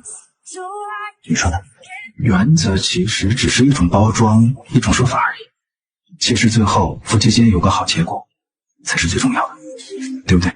你说呢？原则其实只是一种包装，一种说法而已。其实最后夫妻间有个好结果，才是最重要的，对不对？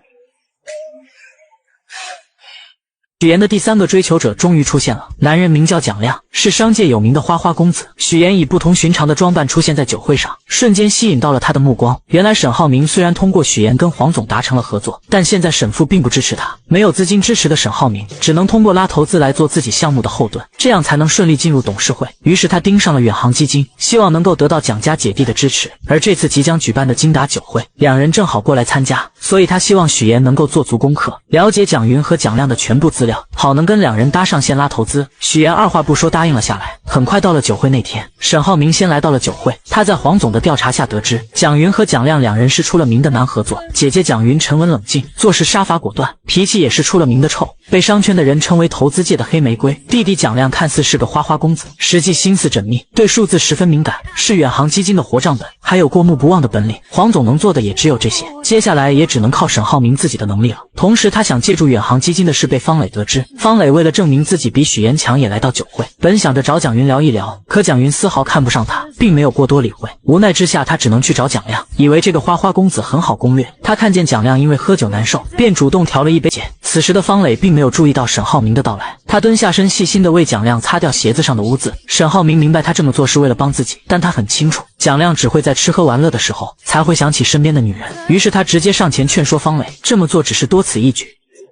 许岩的第3个追求者终于出现了，男人名叫蒋亮，是商界有名的花花公子。许岩以不同寻常的装扮出现在酒会上，瞬间吸引到了他的目光。原来沈浩明虽然通过许岩跟黄总达成了合作，但现在沈父并不支持他，没有资金支持的沈浩明只能通过拉投资来做自己项目的后盾，这样才能顺利进入董事会。于是他盯上了远航基金，希望能够得到蒋家姐弟的支持。而这次即将举办的金达酒会，两人正好过来参加，所以他希望许岩能够做足功课，了解蒋云和蒋亮的全部资料，好能跟两人搭上线拉投资。许岩二话不说答应了下来。很快到了酒会那天，沈浩明先来到了酒会，他在黄总的调查下得知，蒋云和蒋亮两人是出了名的难合作。姐姐蒋云沉稳冷静，做事杀伐果断，脾气也是出了名的臭，被商圈的人称为投资界的黑玫瑰。弟弟蒋亮看似是个花花公子，实际心思缜密，对数字十分敏感，是远航基金的活账本，还有过目不忘的本领。黄总能做的也只有这些，接下来也只能靠沈浩明自己的能力了。同时他想借助远航基金的事被方磊得知，方磊为了证明自己比许岩强，也来到酒会，本想着找蒋云聊一聊，可蒋云丝毫看不上他，并没有过多理会。无奈之下，他只能去找蒋亮，以为这个花花公子很好攻略。他看见蒋亮因为喝酒难受，便主动调了一杯酒。此时的方磊并没有注意到沈浩明的到来，他蹲下身细心地为蒋亮擦掉鞋子上的污渍。沈浩明明白他这么做是为了帮自己，但他很清楚蒋亮只会在吃喝玩乐的时候才会想起身边的女人，于是他直接上前劝说方磊，这么做只是多此一举。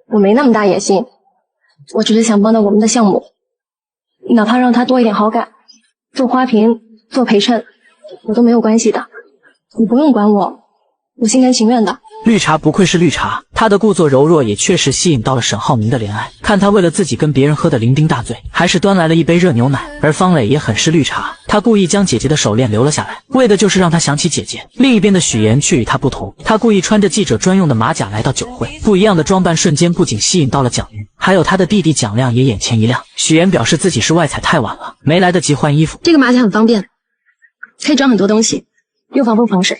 我没那么大野心，我只是想帮到我们的项目，哪怕让他多一点好感，做花瓶做陪衬我都没有关系的，你不用管我，我心甘情愿的。绿茶不愧是绿茶，她的故作柔弱也确实吸引到了沈浩明的怜爱。看他为了自己跟别人喝得酩酊大醉，还是端来了一杯热牛奶。而方磊也很是绿茶，他故意将姐姐的手链留了下来，为的就是让她想起姐姐。另一边的许妍却与他不同，他故意穿着记者专用的马甲来到酒会，不一样的装扮瞬间不仅吸引到了蒋云，还有他的弟弟蒋亮也眼前一亮。许妍表示自己是外采太晚了，没来得及换衣服。这个马甲很方便，可以装很多东西，又防风防水。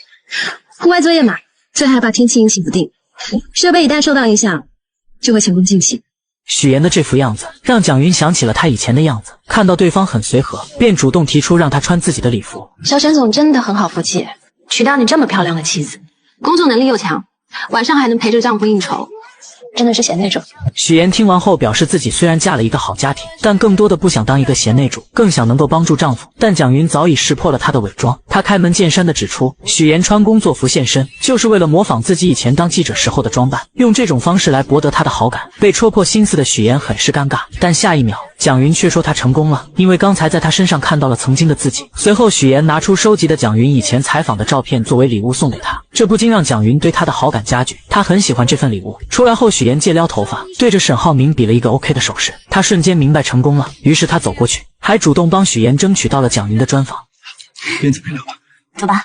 户外作业嘛，最害怕天气阴晴不定，设备一旦受到影响，就会前功尽弃。许妍的这副样子让蒋云想起了他以前的样子，看到对方很随和，便主动提出让他穿自己的礼服。小沈总真的很好福气，娶到你这么漂亮的妻子，工作能力又强，晚上还能陪着丈夫应酬，真的是贤内助。许妍听完后表示自己虽然嫁了一个好家庭，但更多的不想当一个贤内助，更想能够帮助丈夫。但蒋云早已识破了她的伪装，她开门见山地指出，许妍穿工作服现身，就是为了模仿自己以前当记者时候的装扮，用这种方式来博得她的好感。被戳破心思的许妍很是尴尬，但下一秒蒋云却说她成功了，因为刚才在她身上看到了曾经的自己。随后许妍拿出收集的蒋云以前采访的照片作为礼物送给她，这不禁让蒋云对她的好感加剧，她很喜欢这份礼物。出来后许妍借撩头发，对着沈浩明比了一个 OK 的手势，他瞬间明白成功了，于是他走过去，还主动帮许妍争取到了蒋云的专访。边走边聊吧。走吧。